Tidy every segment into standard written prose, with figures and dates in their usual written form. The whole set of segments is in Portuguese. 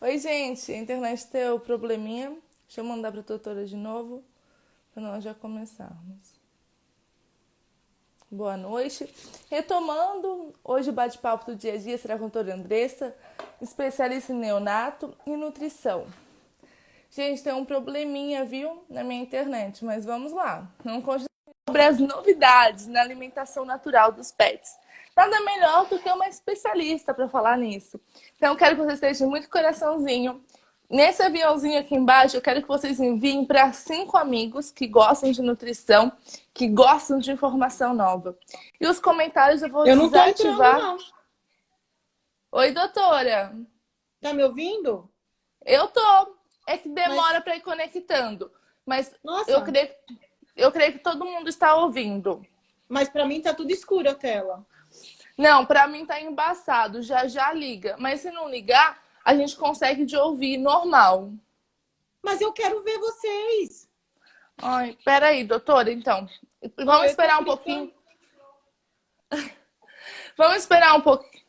Oi, gente, a internet deu probleminha. Deixa eu mandar para a doutora de novo, para nós já começarmos. Boa noite. Retomando, hoje o bate-papo do dia a dia será com a doutora Andressa, especialista em neonato e nutrição. Gente, tem um probleminha, viu, na minha internet, mas vamos lá. Vamos continuar sobre as novidades na alimentação natural dos pets. Nada melhor do que uma especialista para falar nisso. Então, eu quero que vocês estejam muito coraçãozinho. Nesse aviãozinho aqui embaixo, eu quero que vocês enviem para 5 amigos que gostam de nutrição, que gostam de informação nova. E os comentários eu vou Eu não tô entrando, desativar. não. Oi, doutora. Tá me ouvindo? Eu tô. É que Mas, demora para ir conectando. Mas eu nossa, creio, eu creio que todo mundo está ouvindo. mas pra mim tá tudo escuro a tela. Não, para mim tá embaçado. Já já liga. Mas se não ligar, a gente consegue de ouvir normal. Mas eu quero ver vocês. Ai, peraí, doutora, então. Ó, Vamos eu tô esperar um clicando. pouquinho. Vamos esperar um pouquinho.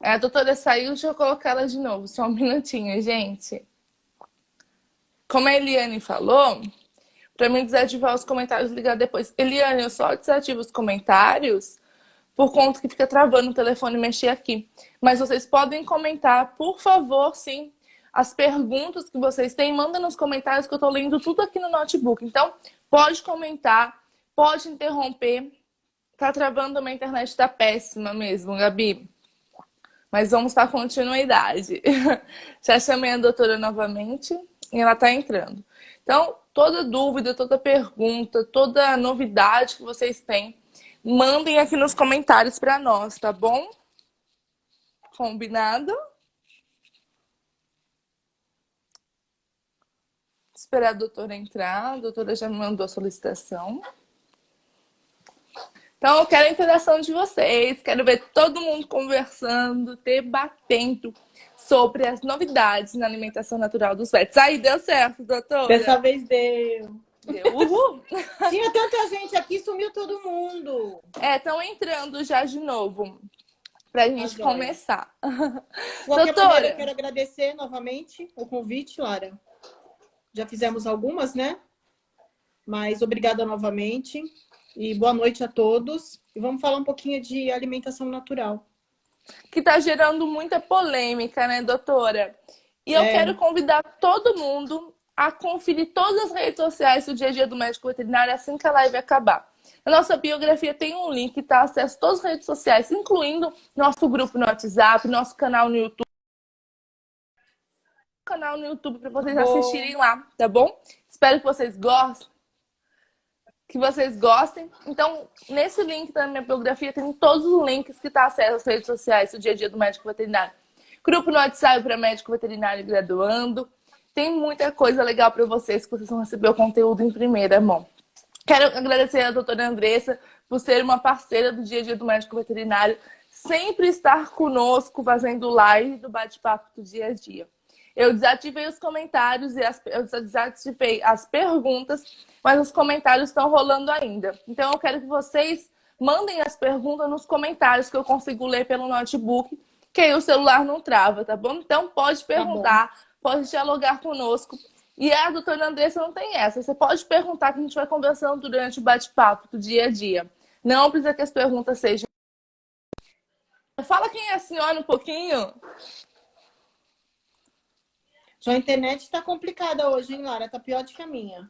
A doutora saiu, deixa eu colocar ela de novo. Só um minutinho, gente. Como a Eliane falou, para mim desativar os comentários e ligar depois. Eliane, eu só desativo os comentários por conta que fica travando o telefone mexer aqui. Mas vocês podem comentar, por favor, sim, as perguntas que vocês têm, manda nos comentários que eu tô lendo tudo aqui no notebook. Então, pode comentar, pode interromper. Tá travando, a minha internet tá péssima mesmo, Gabi. Mas vamos dar continuidade. Já chamei a doutora novamente e ela tá entrando. Então, toda dúvida, toda pergunta, toda novidade que vocês têm, mandem aqui nos comentários para nós, tá bom? Combinado? Esperar a doutora entrar. A doutora já me mandou a solicitação. Então, eu quero a interação de vocês. Quero ver todo mundo conversando, debatendo sobre as novidades na alimentação natural dos pets. Aí, deu certo, Dessa doutora? vez deu. Deu. Uhul. Tinha tanta gente aqui, sumiu todo mundo. Estão entrando já de novo pra Tá gente joia. começar. De qualquer maneira, eu Doutora, quero agradecer novamente o convite, Lara. Já fizemos algumas, né? Mas obrigada novamente. E boa noite a todos. E vamos falar um pouquinho de alimentação natural. que está gerando muita polêmica, né, doutora? E eu É, quero convidar todo mundo a conferir todas as redes sociais do Dia a Dia do Médico Veterinário assim que a live acabar. Na nossa biografia tem um link que dá acesso a todas as redes sociais, incluindo nosso grupo no WhatsApp, nosso canal no YouTube para vocês bom. assistirem lá, tá bom? Espero que vocês gostem. Então, nesse link da minha biografia tem todos os links que tá acesso às redes sociais do Dia a Dia do Médico Veterinário. Grupo no WhatsApp para médico veterinário graduando. Tem muita coisa legal para vocês, que vocês vão receber o conteúdo em primeira mão. Quero agradecer a doutora Andressa por ser uma parceira do Dia a Dia do Médico Veterinário, sempre estar conosco fazendo live do bate-papo do dia a dia. Eu desativei os comentários eu desativei as perguntas, mas os comentários estão rolando ainda. Então eu quero que vocês mandem as perguntas nos comentários que eu consigo ler pelo notebook, que aí o celular não trava, tá bom? Então pode Tá bom. perguntar, pode dialogar conosco. E a doutora Andressa não tem essa. Você pode perguntar que a gente vai conversando durante o bate-papo do dia a dia. Não precisa que as perguntas sejam. Fala quem é a senhora um pouquinho. Sua internet tá complicada hoje, hein, Lara? Tá pior do que a minha.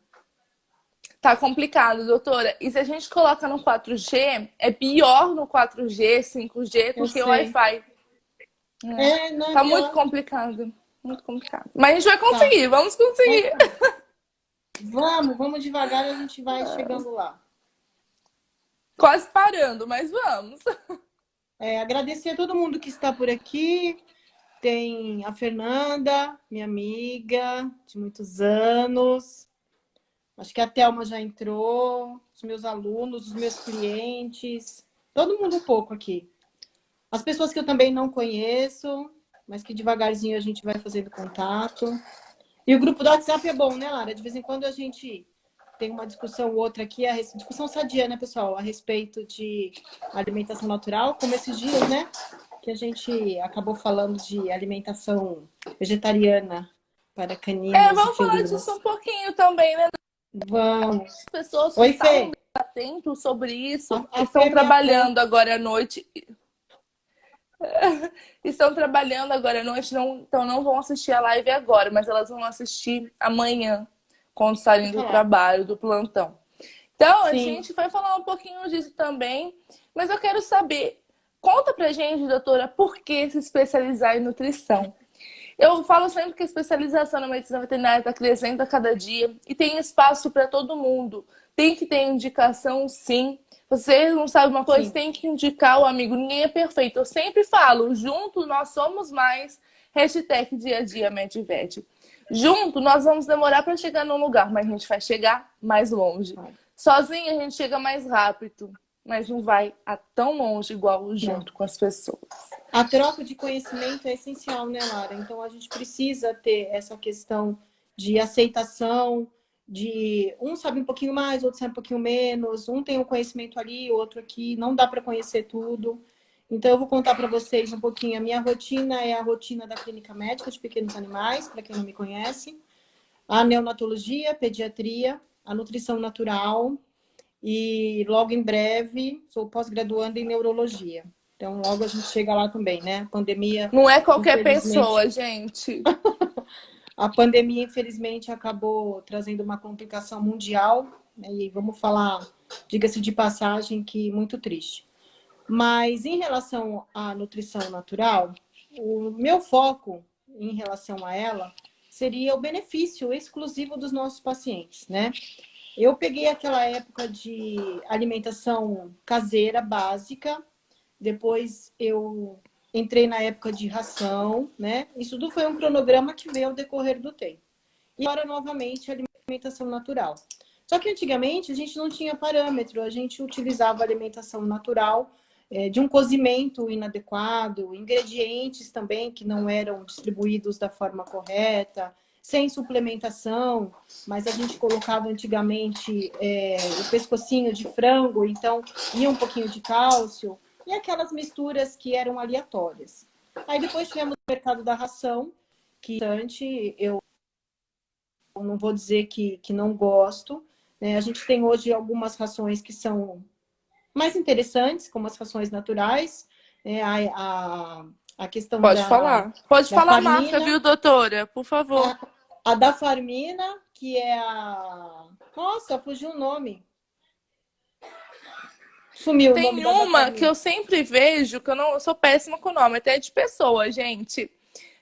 Tá complicado, doutora. E se a gente coloca no 4G, é pior no 4G, 5G Eu do que o sei. Wi-Fi. É, não é Tá muito pior. complicado. Muito complicado. Mas a gente vai Tá. conseguir, vamos Mas conseguir. tá. Vamos devagar, a gente vai chegando lá. Quase parando, mas vamos. Agradecer a todo mundo que está por aqui. Tem a Fernanda, minha amiga de muitos anos. Acho que a Thelma já entrou, os meus alunos, os meus clientes, todo mundo um pouco aqui. As pessoas que eu também não conheço, mas que devagarzinho a gente vai fazendo contato. E o grupo do WhatsApp é bom, né, Lara? De vez em quando a gente tem uma discussão ou outra aqui, discussão sadia, né, pessoal? A respeito de alimentação natural, como esses dias, né? que a gente acabou falando de alimentação vegetariana para caninos e Vamos falar disso felinos. um pouquinho também, né? Vamos. As pessoas que Oi, estavam Fê. atentas sobre isso A Fê estão é minha fã. trabalhando agora à noite. Estão trabalhando agora à noite, então não vão assistir a live agora, mas elas vão assistir amanhã, quando saírem Fica do lá. trabalho, do plantão. Então, a Sim, gente vai falar um pouquinho disso também, mas eu quero saber, conta pra gente, doutora, por que se especializar em nutrição? Eu falo sempre que a especialização na medicina veterinária está crescendo a cada dia e tem espaço para todo mundo. Tem que ter indicação, sim. Você não sabe uma coisa, sim. tem que indicar o amigo. Ninguém é perfeito. Eu sempre falo, junto nós somos mais. Hashtag dia a dia Medvet. Junto nós vamos demorar para chegar num lugar, mas a gente vai chegar mais longe. Sozinho a gente chega mais rápido, mas não vai a tão longe igual Não. junto com as pessoas. A troca de conhecimento é essencial, né, Lara? Então, a gente precisa ter essa questão de aceitação, de um sabe um pouquinho mais, outro sabe um pouquinho menos, um tem um conhecimento ali, outro aqui, não dá para conhecer tudo. Então, eu vou contar para vocês um pouquinho. A minha rotina é a rotina da Clínica Médica de Pequenos Animais, para quem não me conhece, a neonatologia, pediatria, a nutrição natural e logo em breve sou pós-graduanda em neurologia. Então, logo a gente chega lá também, né? Não é qualquer Infelizmente, pessoa, gente. a pandemia, infelizmente, acabou trazendo uma complicação mundial, né? E vamos falar, diga-se de passagem, que muito triste. Mas em relação à nutrição natural, o meu foco em relação a ela seria o benefício exclusivo dos nossos pacientes, né? Eu peguei aquela época de alimentação caseira básica, depois eu entrei na época de ração, né? Isso tudo foi um cronograma que veio ao decorrer do tempo. E agora, novamente, alimentação natural. Só que antigamente a gente não tinha parâmetro, a gente utilizava alimentação natural, de um cozimento inadequado, ingredientes também que não eram distribuídos da forma correta, sem suplementação, mas a gente colocava antigamente o pescocinho de frango, então ia um pouquinho de cálcio, e aquelas misturas que eram aleatórias. Aí depois tivemos o mercado da ração, que eu não vou dizer que não gosto, né? A gente tem hoje algumas rações que são mais interessantes, como as rações naturais, né? A questão Pode falar. Pode da falar a marca, farmina, viu, doutora? Por favor. a da farmina, que é a... Nossa, fugiu o nome. Sumiu o nome Tem da uma que farmina. eu sempre vejo, que eu sou péssima com o nome, até de pessoa, gente.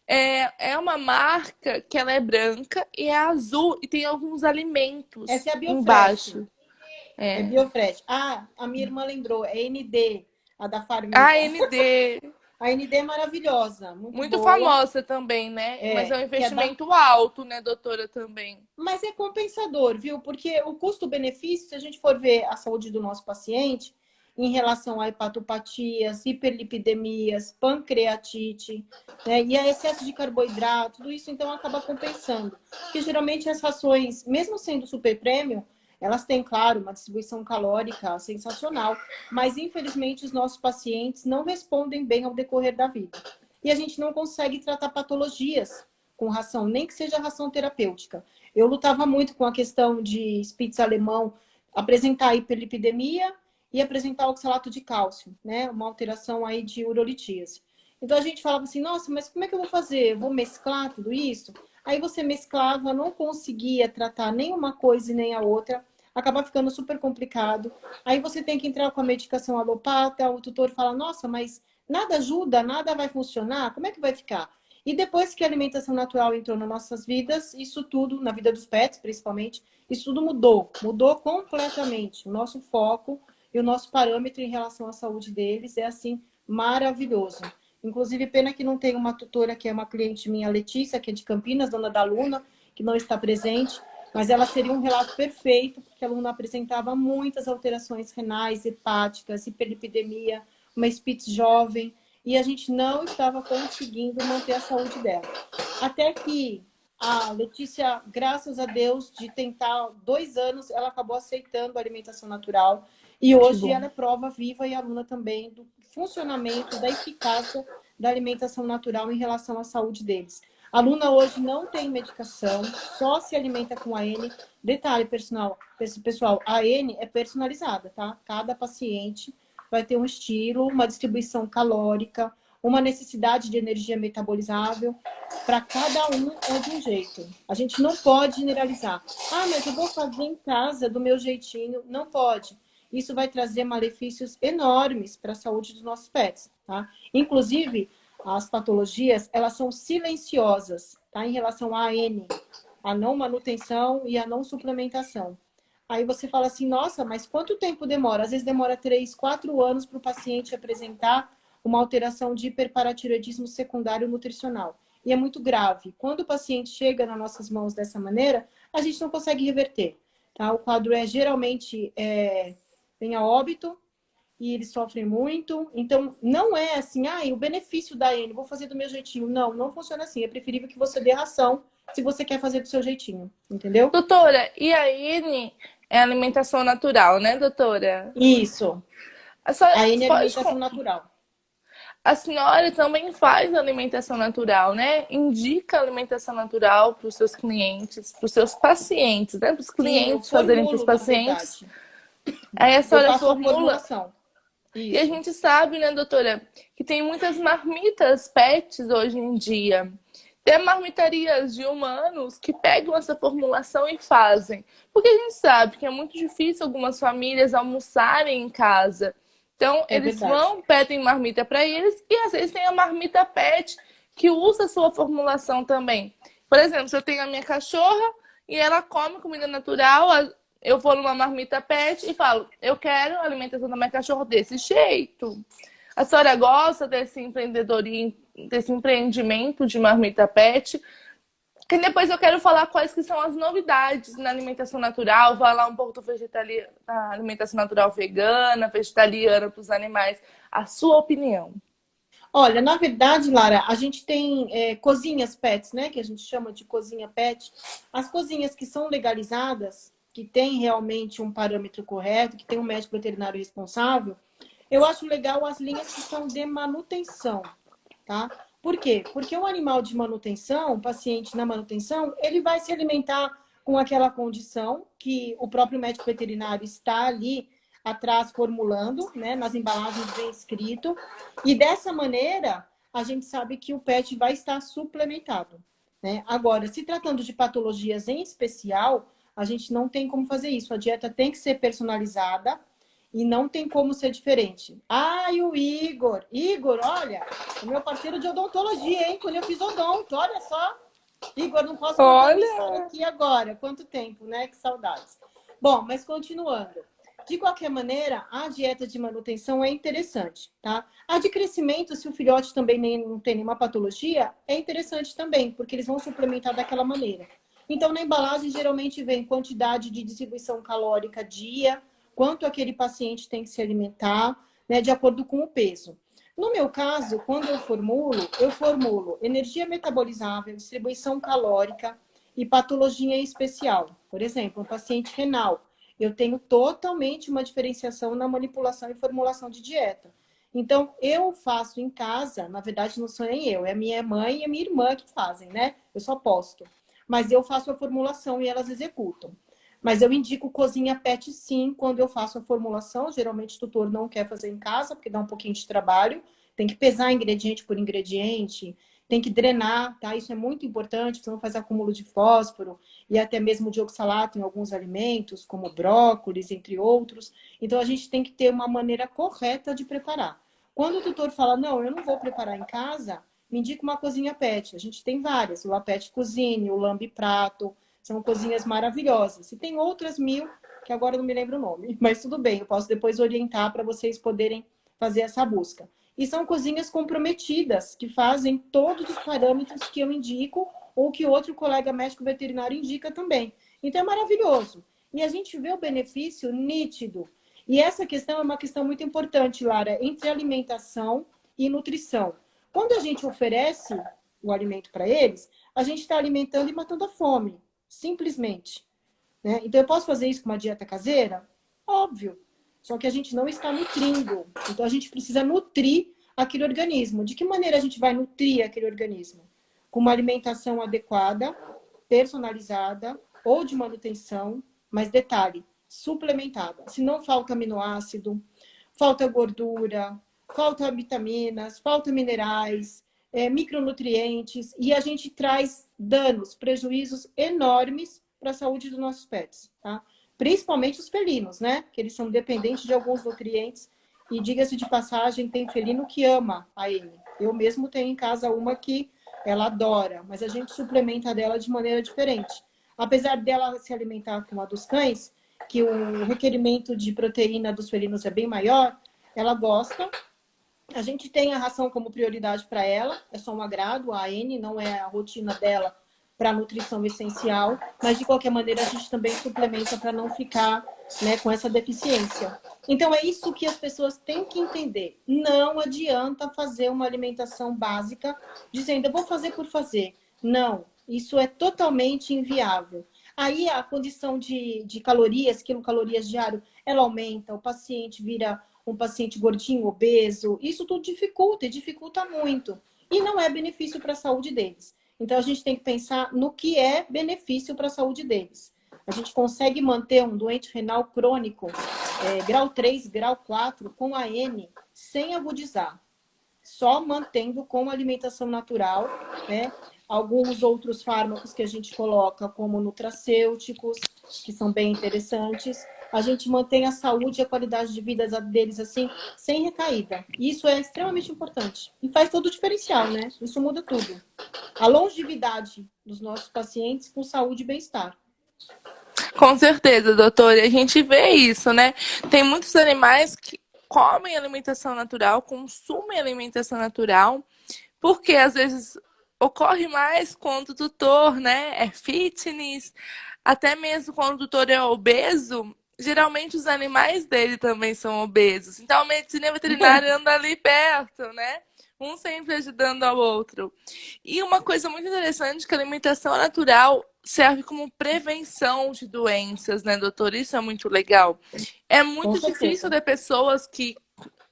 É uma marca que ela é branca e é azul e tem alguns alimentos Essa é a Biofresh. embaixo. É É. Biofresh. Ah, a minha irmã lembrou. É ND, a da A farmina. ND, A ND é maravilhosa, muito muito boa. famosa também, né? Mas é um Que é da... investimento alto, né, doutora, também. Mas é compensador, viu? Porque o custo-benefício, se a gente for ver a saúde do nosso paciente, em relação a hepatopatias, hiperlipidemias, pancreatite, né? E a excesso de carboidrato, tudo isso então acaba compensando. Porque geralmente as rações, mesmo sendo super premium, elas têm, claro, uma distribuição calórica sensacional, mas infelizmente os nossos pacientes não respondem bem ao decorrer da vida. E a gente não consegue tratar patologias com ração, nem que seja ração terapêutica. Eu lutava muito com a questão de Spitz alemão apresentar hiperlipidemia e apresentar oxalato de cálcio, né? Uma alteração aí de urolitíase. Então a gente falava assim, nossa, mas como é que eu vou fazer? Eu vou mesclar tudo isso? Aí você mesclava, não conseguia tratar nem uma coisa e nem a outra, acaba ficando super complicado. Aí você tem que entrar com a medicação alopata, o tutor fala, nossa, mas nada ajuda, nada vai funcionar, como é que vai ficar? E depois que a alimentação natural entrou nas nossas vidas, isso tudo, na vida dos pets principalmente, isso tudo mudou completamente. O nosso foco e o nosso parâmetro em relação à saúde deles é assim maravilhoso. Inclusive, pena que não tem uma tutora que é uma cliente minha, Letícia, que é de Campinas, dona da Luna, que não está presente, mas ela seria um relato perfeito, porque a Luna apresentava muitas alterações renais, hepáticas, hiperlipidemia, uma Spitz jovem, e a gente não estava conseguindo manter a saúde dela. Até que a Letícia, graças a Deus, de tentar 2 anos, ela acabou aceitando a alimentação natural. E Que hoje bom. ela é prova viva e aluna também do funcionamento, da eficácia da alimentação natural em relação à saúde deles. A aluna hoje não tem medicação, só se alimenta com AN. Detalhe, pessoal, a AN é personalizada, tá? Cada paciente vai ter um estilo, uma distribuição calórica, uma necessidade de energia metabolizável. Para cada um é de um jeito. A gente não pode generalizar. Ah, mas eu vou fazer em casa do meu jeitinho. Não pode. Isso vai trazer malefícios enormes para a saúde dos nossos pets, tá? Inclusive, as patologias, elas são silenciosas, tá? Em relação à AN, a não manutenção e a não suplementação. Aí você fala assim, nossa, mas quanto tempo demora? Às vezes demora 3, 4 anos para o paciente apresentar uma alteração de hiperparatiroidismo secundário nutricional. E é muito grave. Quando o paciente chega nas nossas mãos dessa maneira, a gente não consegue reverter. Tá? O quadro é geralmente vem a óbito e eles sofrem muito. Então, não é assim, o benefício da N, vou fazer do meu jeitinho. Não, não funciona assim. É preferível que você dê ração se você quer fazer do seu jeitinho. Entendeu? Doutora, e a INE é alimentação natural, né, doutora? Isso. A senhora A N é pode. alimentação natural. A senhora também faz alimentação natural, né? Indica alimentação natural para os seus clientes, para os seus pacientes, né? Para os Sim, eu clientes fazerem para os formulo, na pacientes. verdade. Aí a Eu senhora faço a formula. formulação. E a Isso. gente sabe, né, doutora, que tem muitas marmitas pets hoje em dia. Tem marmitarias de humanos que pegam essa formulação e fazem. Porque a gente sabe que é muito difícil algumas famílias almoçarem em casa. Então, É eles verdade. vão, pedem marmita para eles e às vezes tem a marmita pet que usa a sua formulação também. Por exemplo, se eu tenho a minha cachorra e ela come comida natural, eu vou numa marmita pet e falo, eu quero a alimentação da minha cachorra desse jeito. A senhora gosta desse empreendedorismo, desse empreendimento de marmita pet? Que depois eu quero falar quais que são as novidades na alimentação natural, falar um pouco da alimentação natural vegana, vegetariana para os animais. A sua opinião. Olha, na verdade, Lara, a gente tem cozinhas pets, né? Que a gente chama de cozinha pet. As cozinhas que são legalizadas, que tem realmente um parâmetro correto, que tem um médico veterinário responsável, eu acho legal as linhas que são de manutenção, tá? Por quê? Porque o animal de manutenção, o paciente na manutenção, ele vai se alimentar com aquela condição que o próprio médico veterinário está ali atrás formulando, né? Nas embalagens vem escrito. E dessa maneira, a gente sabe que o pet vai estar suplementado, né? Agora, se tratando de patologias em especial, a gente não tem como fazer isso. A dieta tem que ser personalizada e não tem como ser diferente. E o Igor. Igor, olha, o meu parceiro de odontologia, hein? Quando eu fiz odonto, olha só. Igor, não posso contar a minha história Olha, aqui agora. Quanto tempo, né? Que saudades. Bom, mas continuando. De qualquer maneira, a dieta de manutenção é interessante, tá? A de crescimento, se o filhote também não tem nenhuma patologia, é interessante também, porque eles vão suplementar daquela maneira. Então, na embalagem, geralmente vem quantidade de distribuição calórica dia, quanto aquele paciente tem que se alimentar, né, de acordo com o peso. No meu caso, quando eu formulo energia metabolizável, distribuição calórica e patologia em especial. Por exemplo, um paciente renal. Eu tenho totalmente uma diferenciação na manipulação e formulação de dieta. Então, eu faço em casa, na verdade não sou nem eu, é a minha mãe e a minha irmã que fazem, né? Eu só posto. Mas eu faço a formulação e elas executam. Mas eu indico cozinha pet sim, quando eu faço a formulação. Geralmente o tutor não quer fazer em casa, porque dá um pouquinho de trabalho. Tem que pesar ingrediente por ingrediente, tem que drenar, tá? Isso é muito importante, porque não faz acúmulo de fósforo e até mesmo de oxalato em alguns alimentos, como brócolis, entre outros. Então a gente tem que ter uma maneira correta de preparar. Quando o tutor fala, não, eu não vou preparar em casa, me indica uma cozinha pet. A gente tem várias, o La Pet Cuisine, o Lambi Prato, são cozinhas maravilhosas. E tem outras mil, que agora eu não me lembro o nome, mas tudo bem, eu posso depois orientar para vocês poderem fazer essa busca. E são cozinhas comprometidas, que fazem todos os parâmetros que eu indico ou que outro colega médico veterinário indica também. Então é maravilhoso. E a gente vê o benefício nítido. E essa questão é uma questão muito importante, Lara, entre alimentação e nutrição. Quando a gente oferece o alimento para eles, a gente está alimentando e matando a fome, simplesmente. Né? Então, eu posso fazer isso com uma dieta caseira? Óbvio. só que a gente não está nutrindo. Então, a gente precisa nutrir aquele organismo. De que maneira a gente vai nutrir aquele organismo? Com uma alimentação adequada, personalizada ou de manutenção, mas detalhe, suplementada. Se não falta aminoácido, falta gordura, falta vitaminas, falta minerais, micronutrientes, e a gente traz danos, prejuízos enormes para a saúde dos nossos pets, tá? Principalmente os felinos, né? Que eles são dependentes de alguns nutrientes. E diga-se de passagem, tem felino que ama a N. Eu mesmo tenho em casa uma que ela adora, mas a gente suplementa dela de maneira diferente. Apesar dela se alimentar como a dos cães, que o requerimento de proteína dos felinos é bem maior, ela gosta. A gente tem a ração como prioridade para ela, é só um agrado, a N não é a rotina dela para nutrição essencial, mas de qualquer maneira a gente também suplementa para não ficar, né, com essa deficiência. Então é isso que as pessoas têm que entender. Não adianta fazer uma alimentação básica dizendo eu vou fazer por fazer. Não, isso é totalmente inviável. Aí a condição de calorias, quilocalorias diário, ela aumenta, o paciente vira um paciente gordinho, obeso, isso tudo dificulta, e dificulta muito. E não é benefício para a saúde deles. Então, a gente tem que pensar no que é benefício para a saúde deles. A gente consegue manter um doente renal crônico, grau 3, grau 4, com AN, sem agudizar. Só mantendo com alimentação natural, né? Alguns outros fármacos que a gente coloca, como nutracêuticos, que são bem interessantes. A gente mantém a saúde e a qualidade de vida deles assim, sem recaída. Isso é extremamente importante. E faz todo o diferencial, né? Isso muda tudo. A longevidade dos nossos pacientes com saúde e bem-estar. Com certeza, doutor. E a gente vê isso, né? Tem muitos animais que comem alimentação natural, consumem alimentação natural, porque às vezes ocorre mais quando o tutor, né, é fitness, até mesmo quando o tutor é obeso, geralmente os animais dele também são obesos. Então a medicina veterinária anda ali perto, né? Um sempre ajudando ao outro. E uma coisa muito interessante é que a alimentação natural serve como prevenção de doenças, né, doutor? Isso é muito legal. É Com muito difícil certeza. de pessoas que,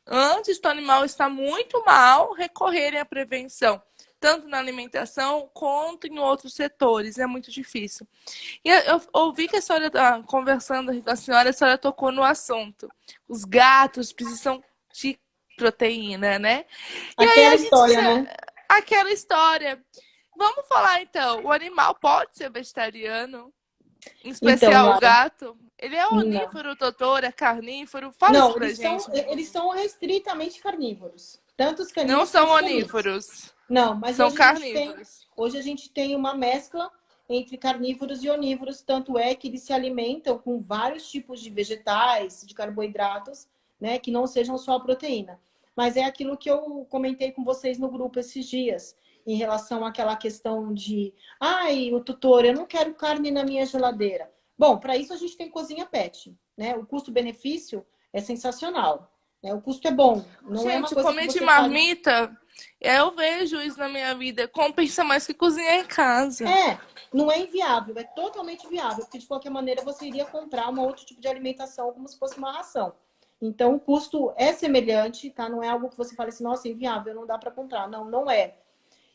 antes do animal estar muito mal, recorrerem à prevenção, tanto na alimentação quanto em outros setores. É muito difícil. E eu ouvi que a senhora, conversando com a senhora tocou no assunto. Os gatos precisam de proteína, né? E aí Aquela a gente história, já... né? Aquela história. Vamos falar então, o animal pode ser vegetariano? Em Então, especial o Lara, gato? Ele é não. onívoro, doutor? É carnívoro? Fala isso Não, pra gente. eles são restritamente carnívoros. Tanto os Não caninos são quanto os felinos. onívoros, Não, mas são carnívoros. hoje a gente tem uma mescla entre carnívoros e onívoros, tanto é que eles se alimentam com vários tipos de vegetais, de carboidratos, né, que não sejam só a proteína. Mas é aquilo que eu comentei com vocês no grupo esses dias, em relação àquela questão de, ai, o tutor, eu não quero carne na minha geladeira. Bom, para isso a gente tem cozinha pet, né? O custo-benefício é sensacional, né? O custo é bom, não é uma Gente, coisa que comer de você fale. marmita, eu vejo isso na minha vida. Compensa mais que cozinhar em casa. Não é inviável, é totalmente viável, porque de qualquer maneira você iria comprar um outro tipo de alimentação como se fosse uma ração. Então o custo é semelhante, tá? Não é algo que você fale assim, nossa, é inviável, não dá para comprar. Não, não é.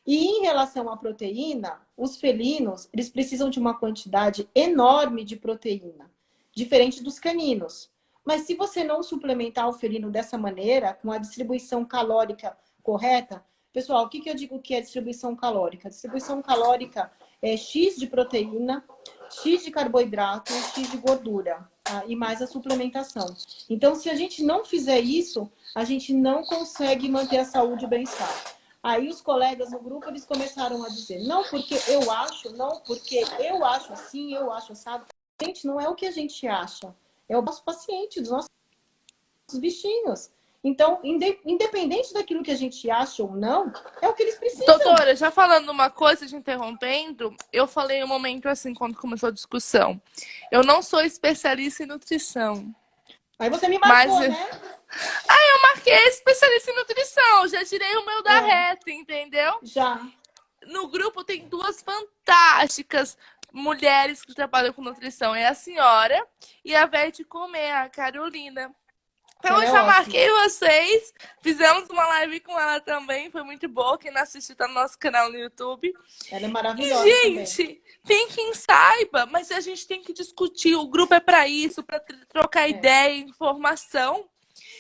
E em relação à proteína, os felinos, eles precisam de uma quantidade enorme de proteína, diferente dos caninos. Mas se você não suplementar o felino dessa maneira, com a distribuição calórica correta, pessoal, o que eu digo que é distribuição calórica? Distribuição calórica é X de proteína, X de carboidrato, X de gordura, tá? E mais a suplementação. Então, se a gente não fizer isso, a gente não consegue manter a saúde e o bem-estar. Aí os colegas no grupo, eles começaram a dizer, não porque eu acho, não porque eu acho assim, eu acho assado. Gente, não é o que a gente acha, é o nosso paciente, dos nossos bichinhos. Então, independente daquilo que a gente acha ou não, é o que eles precisam. Doutora, já falando uma coisa, te interrompendo, eu falei um momento assim, quando começou a discussão. Eu não sou especialista em nutrição, Aí você me mas marcou, né? eu marquei especialista em nutrição, já tirei o meu da É, reta, entendeu? já. No grupo tem duas fantásticas mulheres que trabalham com nutrição. É a senhora e a Vete Comer, a Carolina. Então Ela eu é já ótima. marquei vocês. Fizemos uma live com ela também. Foi muito boa. Quem não assistiu tá no nosso canal no YouTube. Ela é E, maravilhosa também. gente, tem quem saiba, mas a gente tem que discutir. O grupo é para isso, para trocar É. ideia, informação.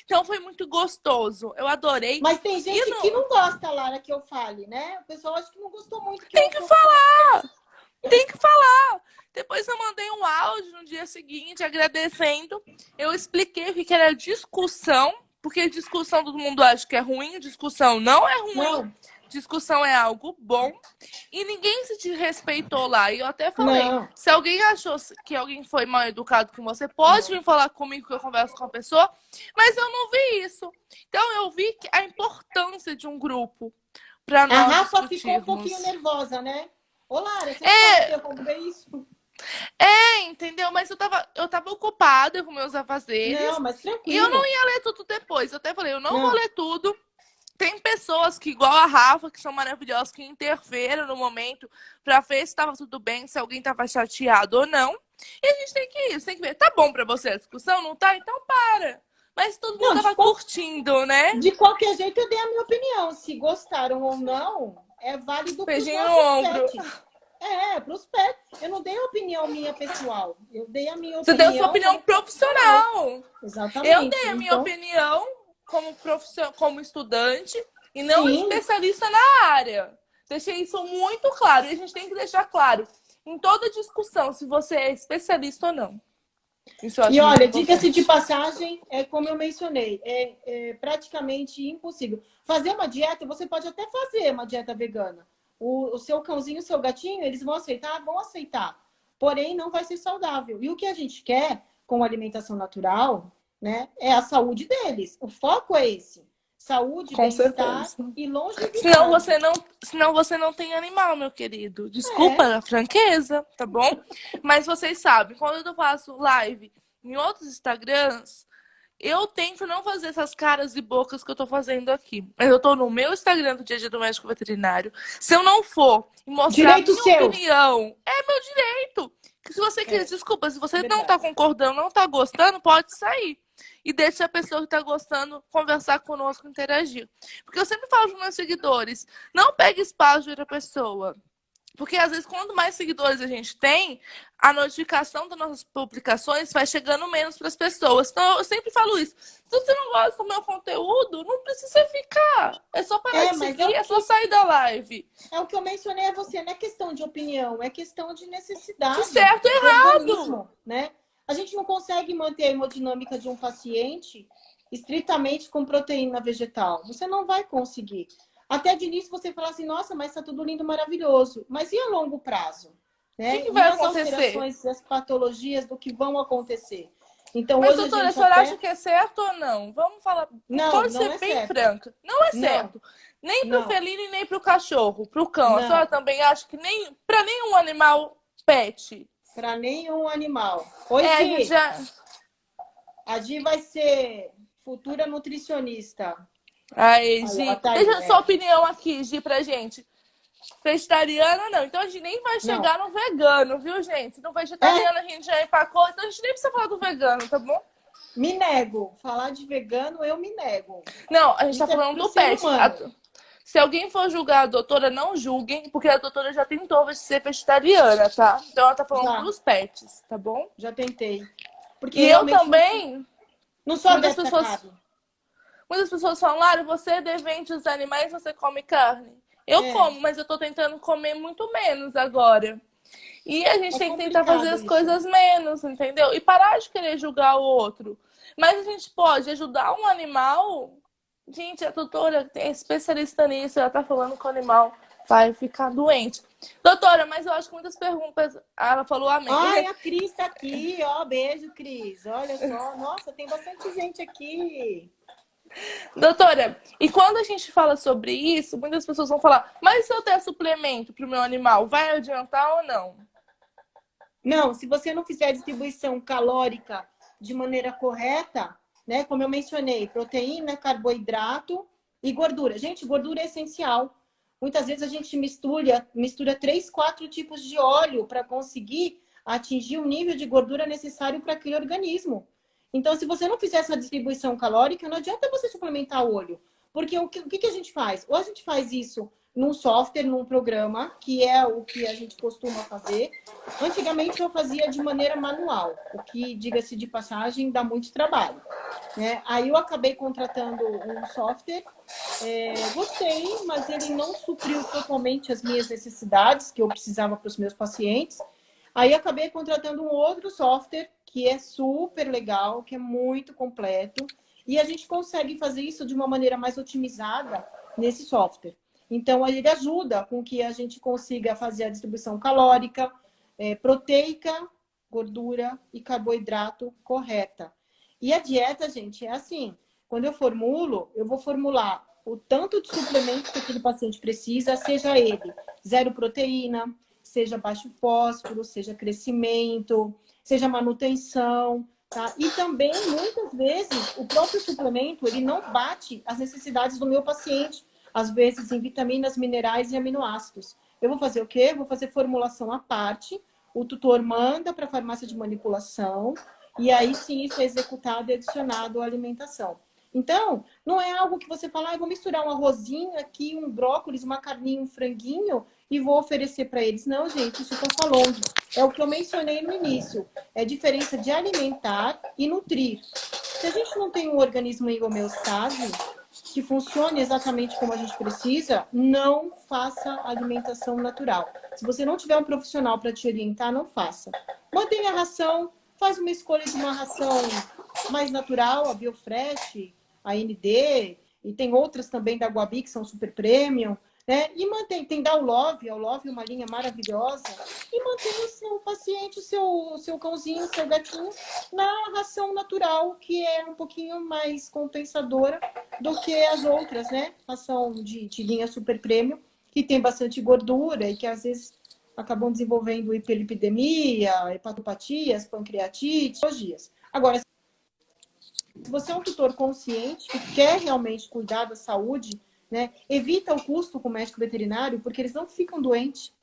Então foi muito gostoso. Eu adorei. Mas tem E gente que não gosta, Lara, que eu fale, né? O pessoal acho que não gostou muito tem que que eu fale. falar, tem que falar. Depois eu mandei um áudio no dia seguinte agradecendo. Eu expliquei o que era discussão, porque discussão todo mundo acha que é ruim, discussão não é ruim. Não, Discussão é algo bom. E ninguém se respeitou lá. E eu até falei, não, se alguém achou que alguém foi mal educado com você, pode vir falar comigo que eu converso com a pessoa. Mas eu não vi isso. Então eu vi a importância de um grupo para a nós Rafa ficou um pouquinho discutirmos. nervosa, né? Ô, Lara, você não vai interromper isso? Entendeu? Mas eu tava ocupada com meus afazeres Não, mas e eu não tranquilo. ia ler tudo depois. Eu até falei, eu não vou Não, ler tudo. Tem pessoas que, igual a Rafa, que são maravilhosas, que interferam no momento pra ver se estava tudo bem, se alguém tava chateado ou não. E a gente tem que ir, tem que ver. Tá bom pra você a discussão? Não tá? Então para. Mas todo mundo não, tava curtindo, né? de qualquer jeito eu dei a minha opinião. Se gostaram ou não, é válido para os Beijinho no nossos ombro. pets. É, para os pets. Eu não dei a opinião minha pessoal. Eu dei a minha Você deu sua opinião opinião como profissional. profissional. Eu Exatamente. dei a minha Então, opinião como profissional, como estudante e não sim. especialista na área. Deixei isso muito claro. E a gente tem que deixar claro em toda discussão se você é especialista ou não. Isso eu E acho muito olha, diga-se de importante. passagem, é como eu mencionei, é praticamente impossível. Fazer uma dieta, você pode até fazer uma dieta vegana. O seu cãozinho, o seu gatinho, eles vão aceitar? Vão aceitar. Porém, não vai ser saudável. E o que a gente quer com a alimentação natural, né, é a saúde deles. O foco é esse. Saúde, Com bem-estar certeza. e Senão longevidade. você não, senão você não tem animal, meu querido. É, Desculpa a franqueza, tá bom? Mas vocês sabem, quando eu faço live em outros Instagrams, eu tento não fazer essas caras e bocas que eu tô fazendo aqui. Mas eu tô no meu Instagram do Dia a Dia do Médico Veterinário. Se eu não for e mostrar a direito minha seu. opinião, é meu direito. Que se você quiser, É, desculpa, se você não tá verdade. concordando, não tá gostando, pode sair. E deixa a pessoa que tá gostando conversar conosco, interagir. Porque eu sempre falo para meus seguidores, não pegue espaço de outra pessoa. Porque às vezes, quanto mais seguidores a gente tem, a notificação das nossas publicações vai chegando menos para as pessoas. Então, eu sempre falo isso. Se você não gosta do meu conteúdo, não precisa ficar. É só parar de Mas seguir, é só sair da live. é o que eu mencionei a você, não é questão de opinião, é questão de De necessidade certo e do errado. organismo, né? A gente não consegue manter a hemodinâmica de um paciente estritamente com proteína vegetal. Você não vai conseguir. Até de início você fala assim, nossa, mas está tudo lindo, maravilhoso. Mas e a longo prazo? O que, Né? que E vai as acontecer? alterações, as patologias do que vão acontecer? Então, Mas, hoje a doutora, a gente senhora acha até... que é certo ou não? Vamos falar. Não, Pode não ser é bem certo. franca. Não é Não, certo. Nem pro não, felino e nem pro cachorro. Pro cão. A senhora não. também acha que nem para nenhum animal pet. Para nenhum animal. Oi, A gente Gi. já. A Gi vai ser futura nutricionista. Aí, Aí ela Gi, tá aí, deixa a sua né? opinião aqui, Gi, pra gente. Vegetariana, não. Então a gente nem vai Não. chegar no vegano, viu, gente? No É, vegetariano a gente já empacou, então a gente nem precisa falar do vegano, tá bom? me nego. Falar de vegano, eu me nego. Não, a gente tá Isso é falando pro do ser pet. humano. Se alguém for julgar a doutora, não julguem, porque a doutora já tentou ser vegetariana, tá? Então ela tá falando Já, pros pets, tá bom? já tentei. Porque E eu realmente também, não sou muitas adepta à pessoas, carne. muitas pessoas falam, Lara, você é devente dos animais, você come carne. Eu É, como, mas eu tô tentando comer muito menos agora. E a gente é tem que tentar fazer complicado as isso. coisas menos, entendeu? E parar de querer julgar o outro. Mas a gente pode ajudar um animal. Gente, a doutora é especialista nisso, ela tá falando que o animal vai ficar doente. Doutora, mas eu acho que muitas perguntas. Ela falou amém. Ai, a Cris tá aqui, ó. Beijo, Cris. Olha só. Nossa, tem bastante gente aqui. Doutora, e quando a gente fala sobre isso, muitas pessoas vão falar, mas se eu der suplemento pro meu animal, vai adiantar ou não? Não, se você não fizer a distribuição calórica de maneira correta, né? Como eu mencionei, proteína, carboidrato e gordura. Gente, gordura é essencial. Muitas vezes a gente mistura 3, 4 tipos de óleo para conseguir atingir o nível de gordura necessário para aquele organismo. Então, se você não fizer essa distribuição calórica, não adianta você suplementar o olho. Porque o que a gente faz? Ou a gente faz isso num software, num programa, que é o que a gente costuma fazer. Antigamente eu fazia de maneira manual, o que, diga-se de passagem, dá muito trabalho, né? Aí eu acabei contratando um software, gostei, mas ele não supriu totalmente as minhas necessidades que eu precisava para os meus pacientes. Aí acabei contratando um outro software que é super legal, que é muito completo, e a gente consegue fazer isso de uma maneira mais otimizada nesse software. Então, ele ajuda com que a gente consiga fazer a distribuição calórica, proteica, gordura e carboidrato correta. E a dieta, gente, é assim, quando eu formulo, eu vou formular o tanto de suplemento que aquele paciente precisa, seja ele zero proteína, seja baixo fósforo, seja crescimento, seja manutenção, tá? E também, muitas vezes, o próprio suplemento, ele não bate as necessidades do meu paciente, às vezes em vitaminas, minerais e aminoácidos. Eu vou fazer o quê? Vou fazer formulação à parte, o tutor manda para a farmácia de manipulação, e aí sim isso é executado e adicionado à alimentação. Então, não é algo que você fala, vou misturar um arrozinho aqui, um brócolis, uma carninha, um franguinho e vou oferecer para eles. Não, gente, isso passa longe. É o que eu mencionei no início. É a diferença de alimentar e nutrir. Se a gente não tem um organismo em homeostase, que funcione exatamente como a gente precisa, não faça alimentação natural. Se você não tiver um profissional para te orientar, não faça. Mantenha a ração, faz uma escolha de uma ração mais natural, a Biofresh, a ND, e tem outras também da Guabi, que são super premium, né? E tem da Love, a Love é uma linha maravilhosa, e mantém o seu paciente, o seu cãozinho, o seu gatinho, na ração natural, que é um pouquinho mais compensadora do que as outras, né? Ração de linha super premium, que tem bastante gordura e que às vezes acabam desenvolvendo hiperlipidemia, hepatopatias, pancreatite, patologias. Agora, se você é um tutor consciente que quer realmente cuidar da saúde, né, evita o custo com o médico veterinário, porque eles não ficam doentes.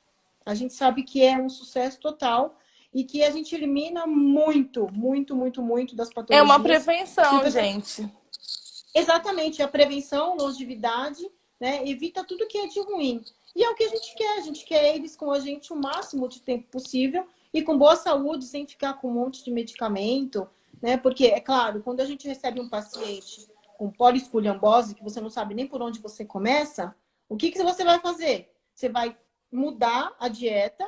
A gente sabe que é um sucesso total e que a gente elimina muito, muito, muito, muito das É uma patologias. prevenção, gente. Exatamente, a prevenção, longevidade, né, evita tudo que é de ruim. E é o que a gente quer eles com a gente o máximo de tempo possível e com boa saúde, sem ficar com um monte de medicamento, né? Porque, é claro, quando a gente recebe um paciente com poliesculhambose, que você não sabe nem por onde você começa, o que você vai fazer? Você vai mudar a dieta,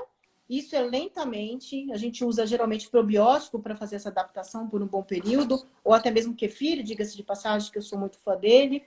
isso é lentamente, a gente usa geralmente probiótico para fazer essa adaptação por um bom período, ou até mesmo kefir, diga-se de passagem, que eu sou muito fã dele.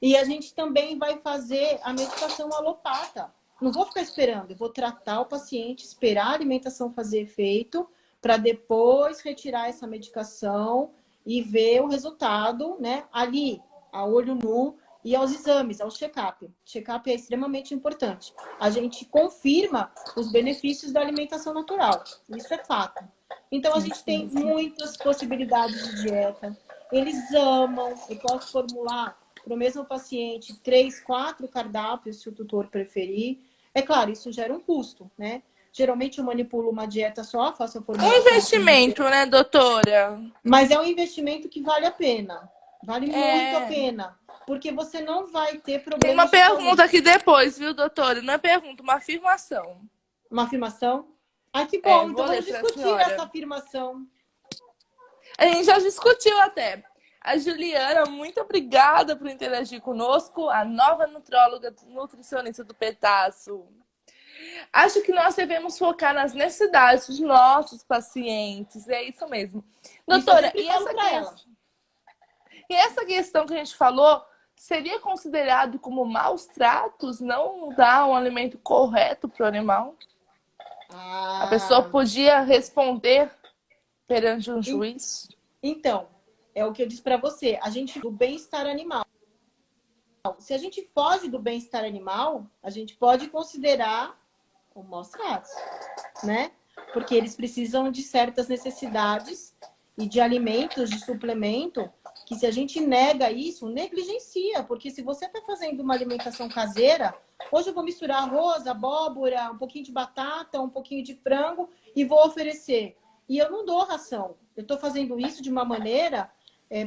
E a gente também vai fazer a medicação alopata. Não vou ficar esperando, eu vou tratar o paciente, esperar a alimentação fazer efeito, para depois retirar essa medicação e ver o resultado, né? Ali, a olho nu e aos exames, ao check-up. Check-up é extremamente importante. A gente confirma os benefícios da alimentação natural. Isso é fato. Então, a gente tem muitas possibilidades de dieta. Eles amam. Eu posso formular para o mesmo paciente 3, 4 cardápios, se o tutor preferir. É claro, isso gera um custo, né? Geralmente eu manipulo uma dieta só, faço a É um formulação. investimento, né, doutora? Mas é um investimento que vale a pena. Vale muito a pena. Porque você não vai ter Tem problemas uma de saúde. pergunta aqui depois, viu, doutora? Não é pergunta, uma afirmação. Uma afirmação? Ah, que bom. Então Vou ler vamos para a discutir senhora. essa afirmação. A gente já discutiu até. A Juliana, muito obrigada por interagir conosco, a nova nutróloga, nutricionista do Petaço. Acho que nós devemos focar nas necessidades dos nossos pacientes. É isso mesmo. Doutora, e essa questão que a gente falou, seria considerado como maus tratos não dar um alimento correto para o animal? A pessoa podia responder perante um juiz? Então, é o que eu disse para você. A gente do bem-estar animal. Se a gente foge do bem-estar animal, a gente pode considerar o maus tratos, né? Porque eles precisam de certas necessidades e de alimentos, de suplemento, que se a gente nega isso, negligencia. Porque se você está fazendo uma alimentação caseira, hoje eu vou misturar arroz, abóbora, um pouquinho de batata, um pouquinho de frango e vou oferecer. e eu não dou ração. Eu estou fazendo isso de uma maneira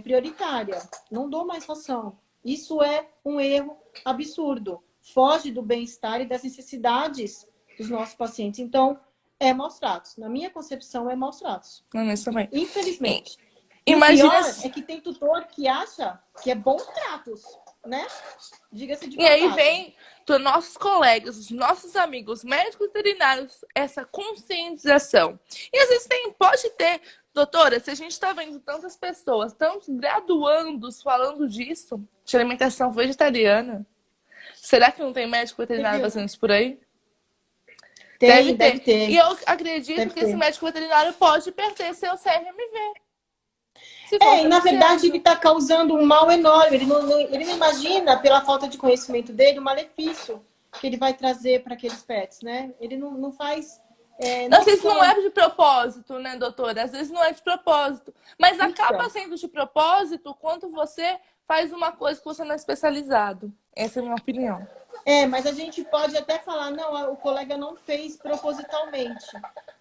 prioritária. Não dou mais ração. Isso é um erro absurdo. Foge do bem-estar e das necessidades dos nossos pacientes. Então, é maus tratos. Na minha concepção, é maus tratos. Não, isso também. Infelizmente. E Imagina. o pior é que tem tutor que acha que é bons tratos, né? Diga-se de E aí passagem. vem dos nossos colegas, os nossos amigos médicos veterinários, essa conscientização. E às vezes pode ter, doutora, se a gente está vendo tantas pessoas, tantos graduandos falando disso, de alimentação vegetariana, será que não tem médico veterinário fazendo isso por aí? Deve ter. E eu acredito Deve que ter. esse médico veterinário pode pertencer ao CRMV. E na verdade ele está causando um mal enorme. Ele não imagina, pela falta de conhecimento dele, o malefício que ele vai trazer para aqueles pets, né? Ele não faz... Às vezes não é de propósito, né, doutora? Às vezes não é de propósito. Mas acaba sendo de propósito quando você faz uma coisa que você não é especializado. Essa é a minha opinião. Mas a gente pode até falar, não, o colega não fez propositalmente.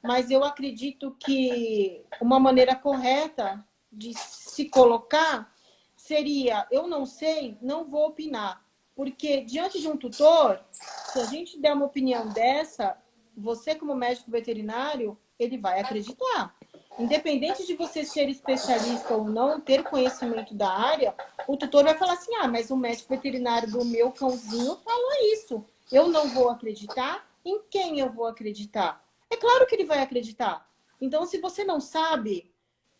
Mas eu acredito que uma maneira correta de se colocar seria, eu não sei, não vou opinar. Porque diante de um tutor, se a gente der uma opinião dessa, você como médico veterinário, ele vai acreditar. Independente de você ser especialista ou não, ter conhecimento da área, o tutor vai falar assim, mas o médico veterinário do meu cãozinho falou isso. Eu não vou acreditar? Em quem eu vou acreditar? É claro que ele vai acreditar. Então, se você não sabe,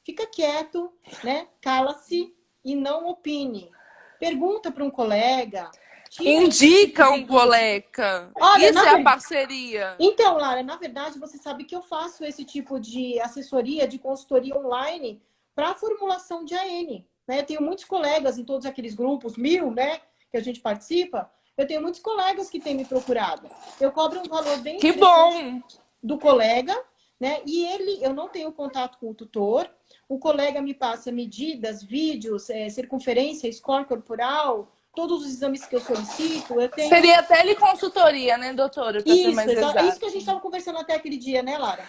fica quieto, né? Cala-se e não opine. Pergunta para um colega. Indica um colega. Olha, isso é a parceria. Então, Lara, na verdade, você sabe que eu faço esse tipo de assessoria, de consultoria online para a formulação de AN. Né? Eu tenho muitos colegas em todos aqueles grupos, 1000, né, que a gente participa. Eu tenho muitos colegas que têm me procurado. Eu cobro um valor bem interessante do colega, né? E eu não tenho contato com o tutor. O colega me passa medidas, vídeos, circunferência, score corporal, todos os exames que eu solicito. Seria teleconsultoria, né, doutora? Isso que a gente estava conversando até aquele dia, né, Lara?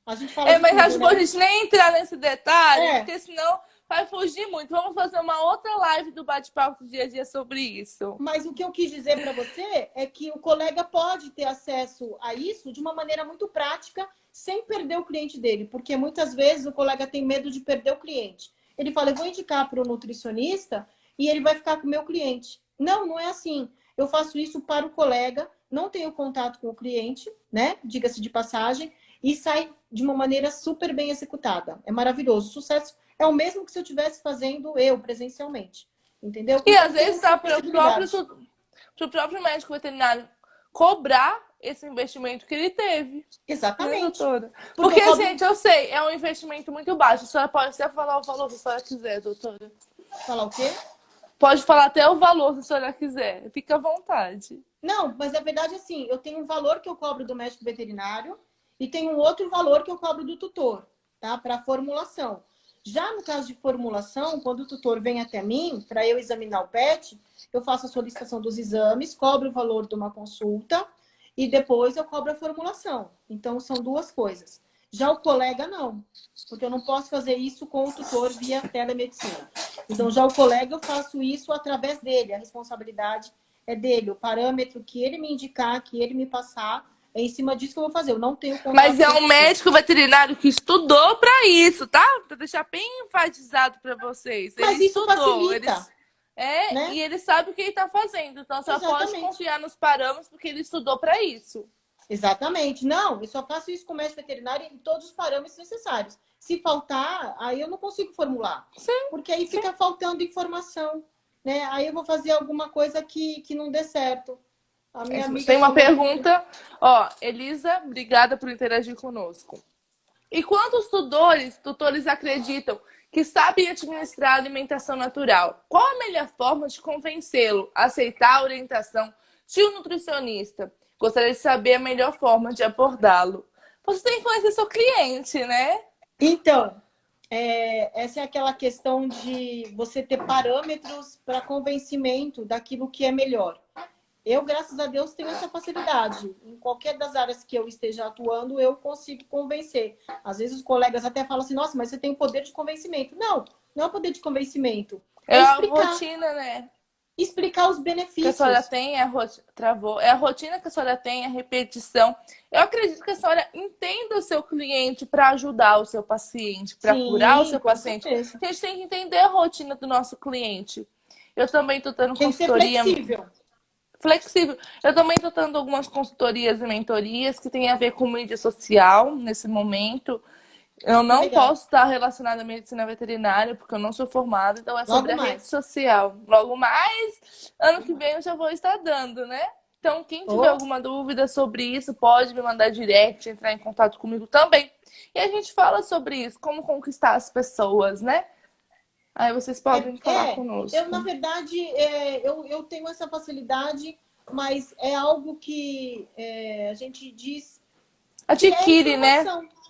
A gente fala mas tudo, acho bom a gente nem entrar nesse detalhe, porque senão vai fugir muito. Vamos fazer uma outra live do bate-papo do dia a dia sobre isso. Mas o que eu quis dizer para você é que o colega pode ter acesso a isso de uma maneira muito prática, sem perder o cliente dele, porque muitas vezes o colega tem medo de perder o cliente. Ele fala, eu vou indicar para o nutricionista e ele vai ficar com o meu cliente. Não, não é assim. Eu faço isso para o colega, não tenho contato com o cliente, né? Diga-se de passagem, e sai de uma maneira super bem executada. É maravilhoso. O sucesso é o mesmo que se eu estivesse fazendo eu presencialmente. Entendeu? Porque às vezes dá para o próprio médico veterinário cobrar esse investimento que ele teve. Exatamente. Né, doutora? Porque, gente, eu sei, é um investimento muito baixo. A senhora pode até falar o valor se a senhora quiser, doutora. Falar o quê? Pode falar até o valor se a senhora quiser. Fica à vontade. Não, mas a verdade é assim, eu tenho um valor que eu cobro do médico veterinário e tenho um outro valor que eu cobro do tutor, tá? Para formulação. Já no caso de formulação, quando o tutor vem até mim para eu examinar o pet, eu faço a solicitação dos exames, cobro o valor de uma consulta e depois eu cobro a formulação. Então, são duas coisas. Já o colega, não. Porque eu não posso fazer isso com o tutor via telemedicina. Então, já o colega, eu faço isso através dele. A responsabilidade é dele. O parâmetro que ele me indicar, que ele me passar, é em cima disso que eu vou fazer. Eu não tenho contato. Mas é um médico veterinário que estudou para isso, tá? Para deixar bem enfatizado para vocês. Mas ele isso estudou, facilita. Né? E ele sabe o que ele está fazendo. Então, só pode confiar nos parâmetros porque ele estudou para isso. Exatamente. Não, eu só faço isso com o médico veterinário em todos os parâmetros necessários. Se faltar, aí eu não consigo formular. Sim. Porque aí fica faltando informação. Né? Aí eu vou fazer alguma coisa que não dê certo. A minha amiga tem uma pergunta. Ó, Elisa, obrigada por interagir conosco. E quantos tutores acreditam que sabem administrar a alimentação natural? Qual a melhor forma de convencê-lo a aceitar a orientação de um nutricionista? Gostaria de saber a melhor forma de abordá-lo. Você tem que conhecer seu cliente, né? Então, essa é aquela questão de você ter parâmetros para convencimento daquilo que é melhor. Eu, graças a Deus, tenho essa facilidade. Em qualquer das áreas que eu esteja atuando, eu consigo convencer. Às vezes os colegas até falam assim, nossa, mas você tem poder de convencimento. Não, não é poder de convencimento. É É a explicar. rotina, né? Explicar os Que a senhora benefícios. tem, travou. É a rotina que a senhora tem, a repetição. Eu acredito que a senhora entenda o seu cliente para ajudar o seu paciente, para curar o Sim, seu com paciente. certeza. A gente tem que entender a rotina do nosso cliente. Eu também estou dando Tem que ser consultoria flexível. flexível. Eu também estou dando algumas consultorias e mentorias que têm a ver com mídia social nesse momento. Eu Que não legal. posso estar relacionada à medicina veterinária, porque eu não sou formada, então é sobre Logo a rede mais. social. Logo mais, ano que vem eu já vou estar dando, né? Então, quem tiver Oh, alguma dúvida sobre isso, pode me mandar direct, entrar em contato comigo também. E a gente fala sobre isso, como conquistar as pessoas, né? Aí vocês podem falar eu, na conosco. verdade, eu tenho essa facilidade, mas é algo que a gente diz que é Adquire, né? informação.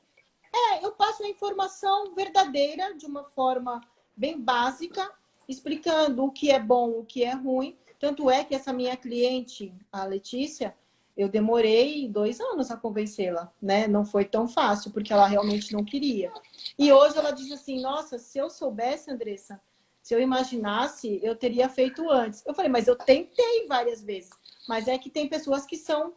Eu passo a informação verdadeira de uma forma bem básica, explicando o que é bom, o que é ruim. Tanto é que essa minha cliente, a Letícia, eu demorei 2 anos a convencê-la, né? Não foi tão fácil, porque ela realmente não queria. E hoje ela diz assim: nossa, se eu soubesse, Andressa, se eu imaginasse, eu teria feito antes. Eu falei, mas eu tentei várias vezes. Mas é que tem pessoas que são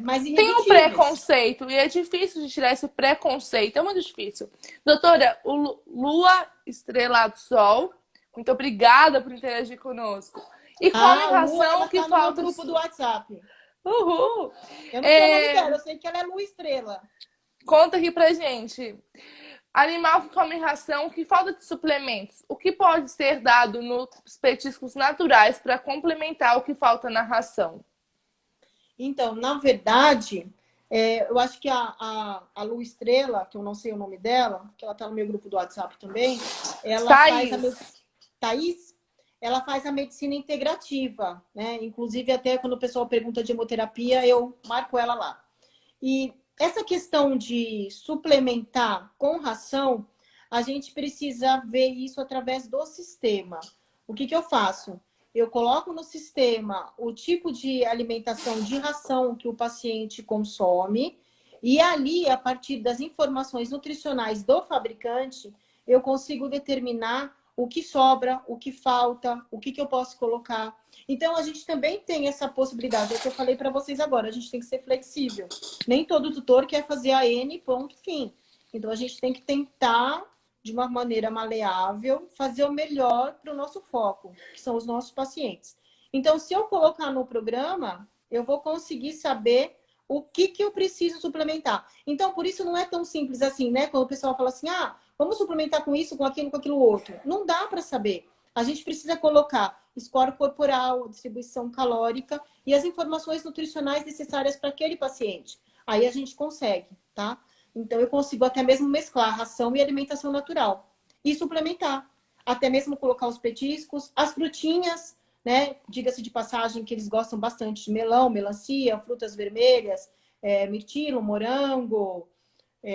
mais Tem um irredutíveis. preconceito, e é difícil de tirar esse preconceito, é muito difícil. Doutora, o Lua Estrela do Sol, muito obrigada por interagir conosco. E come Ah, Lu, ela ração que tá no meu falta. grupo do WhatsApp. Uhul! Eu não sei o nome É, dela, eu sei que ela é Lu Estrela. conta aqui pra gente. Animal que come ração que falta de suplementos. O que pode ser dado nos petiscos naturais para complementar o que falta na ração? Então, na verdade, eu acho que a Lu Estrela, que eu não sei o nome dela, que ela tá no meu grupo do WhatsApp também, ela faz Thaís, Thaís, ela faz a medicina integrativa, né? Inclusive, até quando o pessoal pergunta de hemoterapia, eu marco ela lá. E essa questão de suplementar com ração, a gente precisa ver isso através do sistema. O que eu faço? Eu coloco no sistema o tipo de alimentação de ração que o paciente consome, e ali, a partir das informações nutricionais do fabricante, eu consigo determinar o que sobra, o que falta, o que eu posso colocar. Então, a gente também tem essa possibilidade, é o que eu falei para vocês agora, a gente tem que ser flexível. Nem todo tutor quer fazer a N, ponto, fim. Então, a gente tem que tentar, de uma maneira maleável, fazer o melhor para o nosso foco, que são os nossos pacientes. Então, se eu colocar no programa, eu vou conseguir saber o que eu preciso suplementar. Então, por isso não é tão simples assim, né? Quando o pessoal fala assim, vamos suplementar com isso, com aquilo outro. Não dá para saber. A gente precisa colocar score corporal, distribuição calórica e as informações nutricionais necessárias para aquele paciente. Aí a gente consegue, tá? Então eu consigo até mesmo mesclar ração e alimentação natural e suplementar. Até mesmo colocar os petiscos, as frutinhas, né? Diga-se de passagem que eles gostam bastante de melão, melancia, frutas vermelhas, mirtilo, morango,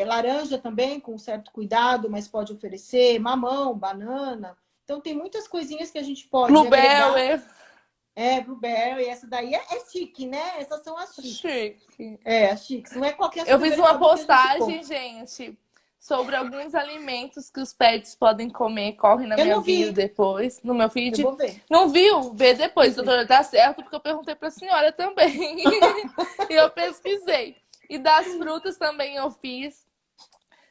laranja também, com certo cuidado, mas pode oferecer, mamão, banana. Então, tem muitas coisinhas que a gente pode agregar. Blueberry, Blueberry, essa daí é chique, né? Essas são as chiques. chique. As chiques. Não é qualquer Eu fiz uma supermercado que a gente postagem, compra. gente, sobre alguns alimentos que os pets podem comer. Corre na Eu minha não bio vi. depois, no meu Eu feed. vou ver. Não viu? Vê depois, Vou ver. doutora, tá certo, porque eu perguntei pra senhora também. E eu pesquisei. E das frutas também eu fiz.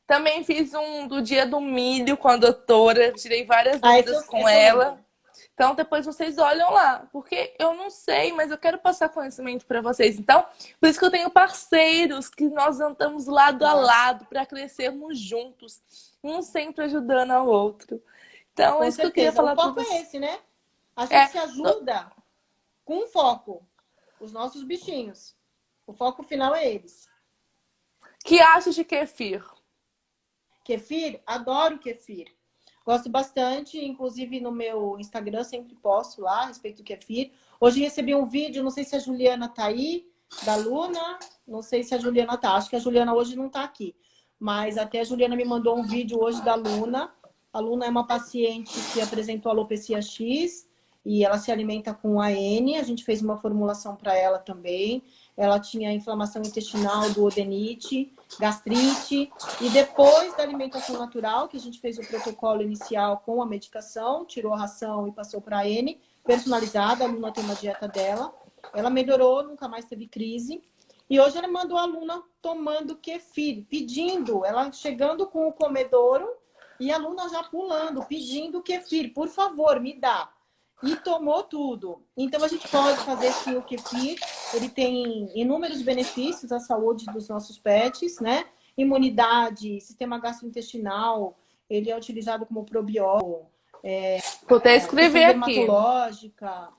Também fiz um do dia do milho com a doutora. Tirei várias dúvidas com Esse eu lembro. ela. Então, depois vocês olham lá, porque eu não sei, mas eu quero passar conhecimento para vocês. Então, por isso que eu tenho parceiros que nós andamos lado a Claro. lado para crescermos juntos, um sempre ajudando ao outro. Então, é Com isso que eu queria certeza. O falar para foco é você. esse, né? A gente É, se ajuda com foco. Os nossos bichinhos. O foco final é eles. que acha de kefir? Kefir, adoro kefir. Gosto bastante, inclusive no meu Instagram sempre posto lá a respeito do kefir. Hoje recebi um vídeo, não sei se a Juliana tá aí, da Luna, não sei se a Juliana tá, acho que a Juliana hoje não tá aqui. Mas até a Juliana me mandou um vídeo hoje da Luna. A Luna é uma paciente que apresentou alopecia X e ela se alimenta com AN. A gente fez uma formulação para ela também. Ela tinha inflamação intestinal, duodenite, gastrite. E depois da alimentação natural, que a gente fez o protocolo inicial com a medicação, tirou a ração e passou para a AN, personalizada, a aluna tem uma dieta dela. Ela melhorou, nunca mais teve crise. E hoje ela mandou a aluna tomando kefir, pedindo, ela chegando com o comedouro e a aluna já pulando, pedindo kefir, por favor, me dá. E tomou tudo. Então a gente pode fazer sim o kefir, ele tem inúmeros benefícios à saúde dos nossos pets, né? Imunidade, sistema gastrointestinal, ele é utilizado como probiótico, Vou até escrever aqui. dermatológica,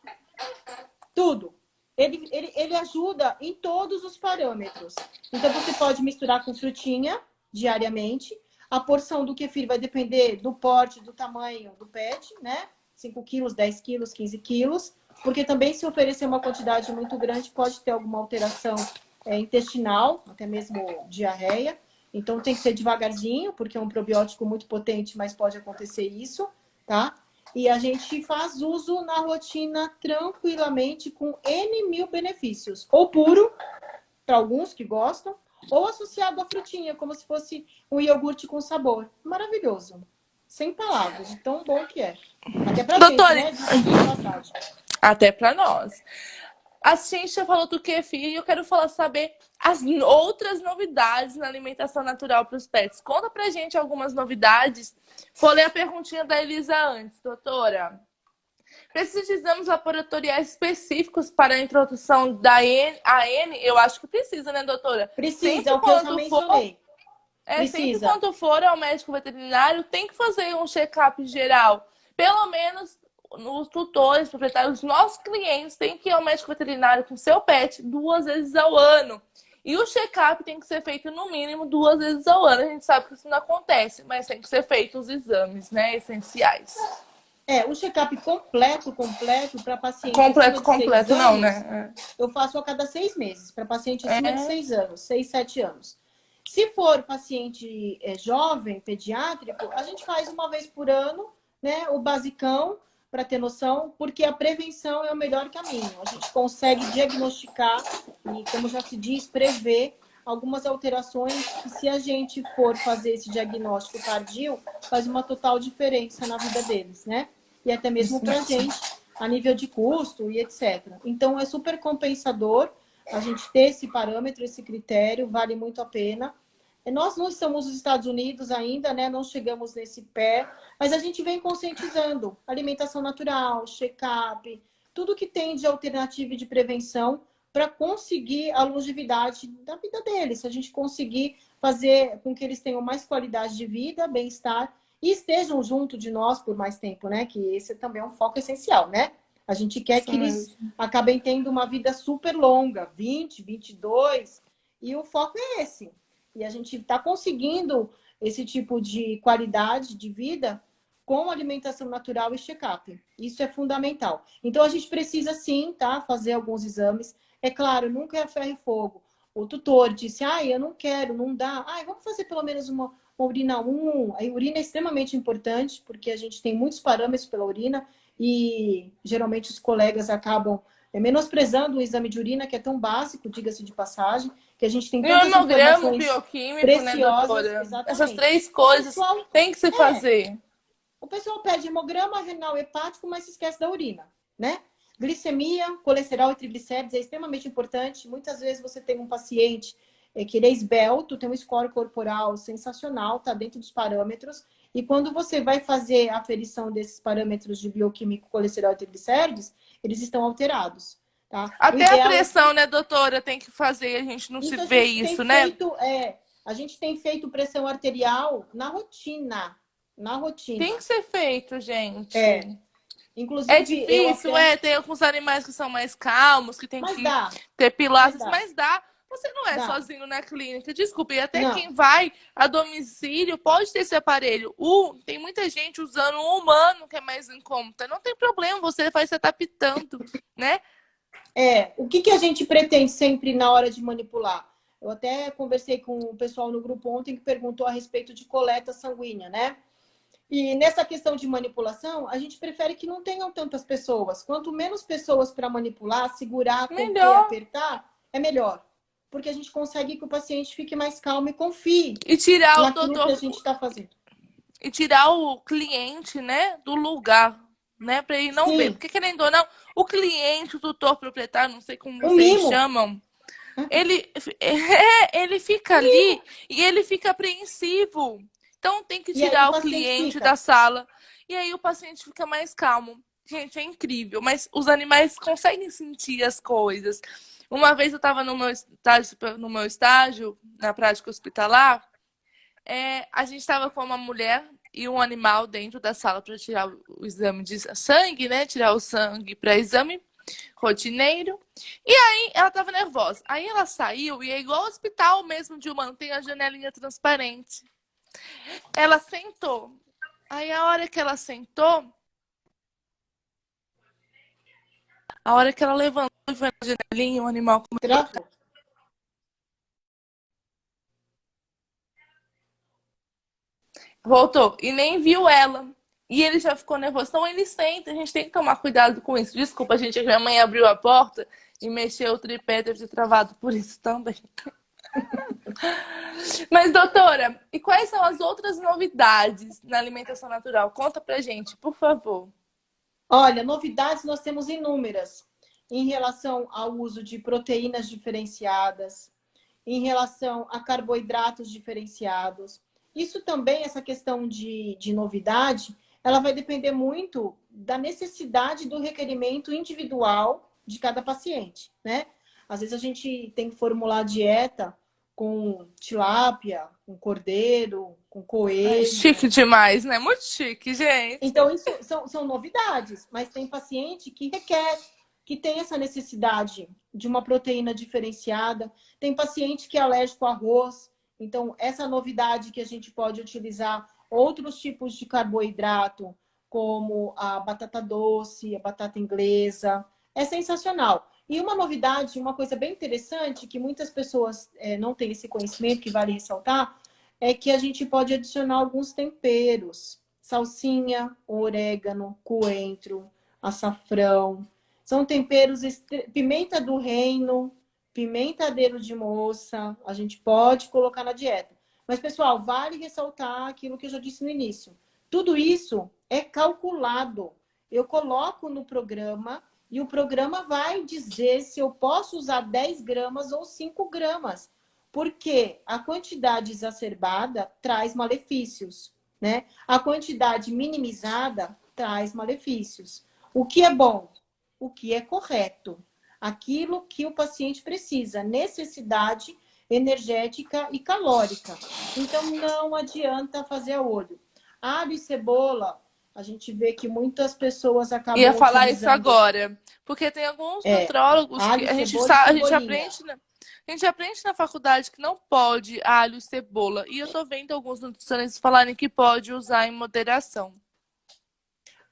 tudo. Ele ajuda em todos os parâmetros. Então, você pode misturar com frutinha diariamente. A porção do kefir vai depender do porte, do tamanho do pet, né? 5 quilos, 10 quilos, 15 quilos. Porque também, se oferecer uma quantidade muito grande, pode ter alguma alteração intestinal, até mesmo diarreia. Então, tem que ser devagarzinho, porque é um probiótico muito potente, mas pode acontecer isso, tá? E a gente faz uso na rotina tranquilamente com N mil benefícios. Ou puro, para alguns que gostam, ou associado à frutinha, como se fosse um iogurte com sabor. Maravilhoso. Sem palavras, de tão bom que é. Até pra Doutora, gente, né? De passagem. até para nós. A Cincha falou do kefir e eu quero saber as outras novidades na alimentação natural para os pets. Conta pra gente algumas novidades. Vou ler a perguntinha da Elisa antes, doutora. Precisa de exames laboratoriais específicos para a introdução da AN? Eu acho que precisa, né, doutora? Precisa, é o que eu já mencionei. Sempre quando for ao médico veterinário, tem que fazer um check-up geral. Pelo menos os tutores, proprietários, os nossos clientes têm que ir ao médico veterinário com seu pet 2 vezes ao ano. E o check-up tem que ser feito no mínimo 2 vezes ao ano. A gente sabe que isso não acontece, mas tem que ser feito os exames, né, essenciais. O check-up completo para paciente Completo não, anos, né? Eu faço a cada 6 meses, para paciente acima de 6 anos, 6, 7 anos. Se for paciente jovem, pediátrico, a gente faz uma vez por ano, né, o basicão, para ter noção, porque a prevenção é o melhor caminho. A gente consegue diagnosticar e, como já se diz, prever algumas alterações que, se a gente for fazer esse diagnóstico tardio, faz uma total diferença na vida deles, né? E até mesmo para a gente, a nível de custo e etc. Então, é super compensador a gente ter esse parâmetro, esse critério, vale muito a pena. Nós não estamos nos Estados Unidos ainda, né? Não chegamos nesse pé, mas a gente vem conscientizando. Alimentação natural, check-up, tudo que tem de alternativa e de prevenção para conseguir a longevidade da vida deles. Se a gente conseguir fazer com que eles tenham mais qualidade de vida, bem-estar e estejam junto de nós por mais tempo, né? Que esse também é um foco essencial, né? A gente quer que eles acabem tendo uma vida super longa, 20, 22, e o foco é esse. E a gente está conseguindo esse tipo de qualidade de vida com alimentação natural e check-up. Isso é fundamental. Então, a gente precisa, sim, tá, fazer alguns exames. É claro, nunca é ferro e fogo. O tutor disse, eu não quero, não dá. Vamos fazer pelo menos uma urina 1. A urina é extremamente importante, porque a gente tem muitos parâmetros pela urina e, geralmente, os colegas acabam menosprezando o exame de urina, que é tão básico, diga-se de passagem, que a gente tem tantas informações bioquímico, preciosas, né, doutora? exatamente. Essas 3 coisas tem que se fazer. O pessoal pede hemograma renal hepático, mas se esquece da urina, né? Glicemia, colesterol e triglicérides é extremamente importante. Muitas vezes você tem um paciente que ele é esbelto, tem um score corporal sensacional, está dentro dos parâmetros. E quando você vai fazer a aferição desses parâmetros de bioquímico, colesterol e triglicérides, eles estão alterados. Tá? Até a pressão, né, doutora, tem que fazer, a gente não se vê isso, né? A gente tem feito pressão arterial na rotina. Na rotina. Tem que ser feito, gente. Inclusive, é difícil, tem alguns animais que são mais calmos, que tem que ter pilastras, mas dá. Você não é sozinho na clínica, desculpe, até quem vai a domicílio pode ter esse aparelho. Tem muita gente usando um humano, que é mais em conta. Não tem problema, você vai se adaptando, né? O que a gente pretende sempre na hora de manipular? Eu até conversei com o pessoal no grupo ontem que perguntou a respeito de coleta sanguínea, né? E nessa questão de manipulação, a gente prefere que não tenham tantas pessoas. Quanto menos pessoas para manipular, segurar, conter, Melhor. apertar, é melhor. Porque a gente consegue que o paciente fique mais calmo e confie E tirar o naquilo que a doutor, gente está fazendo. e tirar o cliente, né, do lugar, né, para ele não ver. Sim, Porque, querendo ou não, o cliente, o tutor proprietário, não sei como um vocês mimo. chamam, ele, ele fica ali e ele fica apreensivo. Então tem que E aí o tirar o paciente cliente da fica. sala. E aí o paciente fica mais calmo. Gente, é incrível. Mas os animais conseguem sentir as coisas. Uma vez eu estava no meu estágio, na prática hospitalar, a gente estava com uma mulher e um animal dentro da sala para tirar o exame de sangue, né? Tirar o sangue para exame rotineiro. E aí ela tava nervosa. Aí ela saiu e é igual ao hospital mesmo de humano, tem a janelinha transparente. Ela sentou. Aí a hora que ela sentou, a hora que ela levantou e foi na janelinha, o animal Travou. voltou e nem viu ela. E ele já ficou nervoso. Então ele sente, a gente tem que tomar cuidado com isso. Desculpa, gente, que minha mãe abriu a porta e mexeu o tripé, deve ter travado por isso também. Mas, doutora, e quais são as outras novidades na alimentação natural? Conta pra gente, por favor. Olha, novidades nós temos inúmeras em relação ao uso de proteínas diferenciadas, em relação a carboidratos diferenciados. Isso também, essa questão de novidade, ela vai depender muito da necessidade do requerimento individual de cada paciente, né? Às vezes a gente tem que formular dieta com tilápia, com cordeiro, com Ai, coelho. chique demais, né? Muito chique, gente. Então, isso são novidades, mas tem paciente que requer, que tem essa necessidade de uma proteína diferenciada. Tem paciente que é alérgico a arroz. Então, essa novidade que a gente pode utilizar outros tipos de carboidrato, como a batata doce, a batata inglesa, é sensacional. E uma novidade, uma coisa bem interessante, que muitas pessoas não têm esse conhecimento, que vale ressaltar, é que a gente pode adicionar alguns temperos. Salsinha, orégano, coentro, açafrão. São temperos, pimenta do reino, pimenta-dedo de moça, a gente pode colocar na dieta. Mas, pessoal, vale ressaltar aquilo que eu já disse no início. Tudo isso é calculado. Eu coloco no programa e o programa vai dizer se eu posso usar 10 gramas ou 5 gramas. Porque a quantidade exacerbada traz malefícios, né? A quantidade minimizada traz malefícios. O que é bom? O que é correto? Aquilo que o paciente precisa, necessidade energética e calórica. Então, não adianta fazer a olho. Alho e cebola, a gente vê que muitas pessoas Ia acabam falar isso utilizando agora. Porque tem alguns nutrólogos que alho, a gente cebola e sabe, cebolinha. a gente aprende na faculdade que não pode alho e cebola. E eu tô vendo alguns nutricionistas falarem que pode usar em moderação.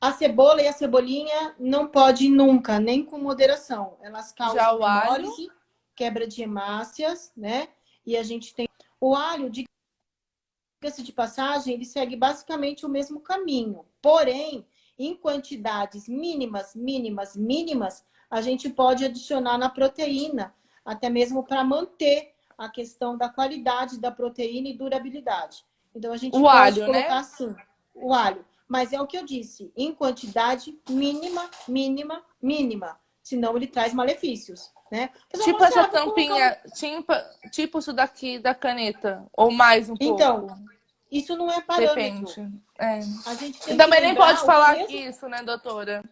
A cebola e a cebolinha não pode nunca, nem com moderação. Elas Já causam o alho, hemólise, quebra de hemácias, né? E a gente tem o alho, diga-se de passagem, ele segue basicamente o mesmo caminho. Porém, em quantidades mínimas, mínimas, mínimas, a gente pode adicionar na proteína, até mesmo para manter a questão da qualidade da proteína e durabilidade. Então, a gente o pode alho, colocar né? assim, o alho. Mas é o que eu disse, em quantidade mínima, mínima, mínima. Senão ele traz malefícios, né? O pessoal fala Tipo assim, essa vou colocar um... tampinha, tipo isso daqui da caneta. Ou mais um Então, pouco. isso não é parâmetro. Depende. É. A gente E tem que também nem pode lembrar falar isso, né, doutora?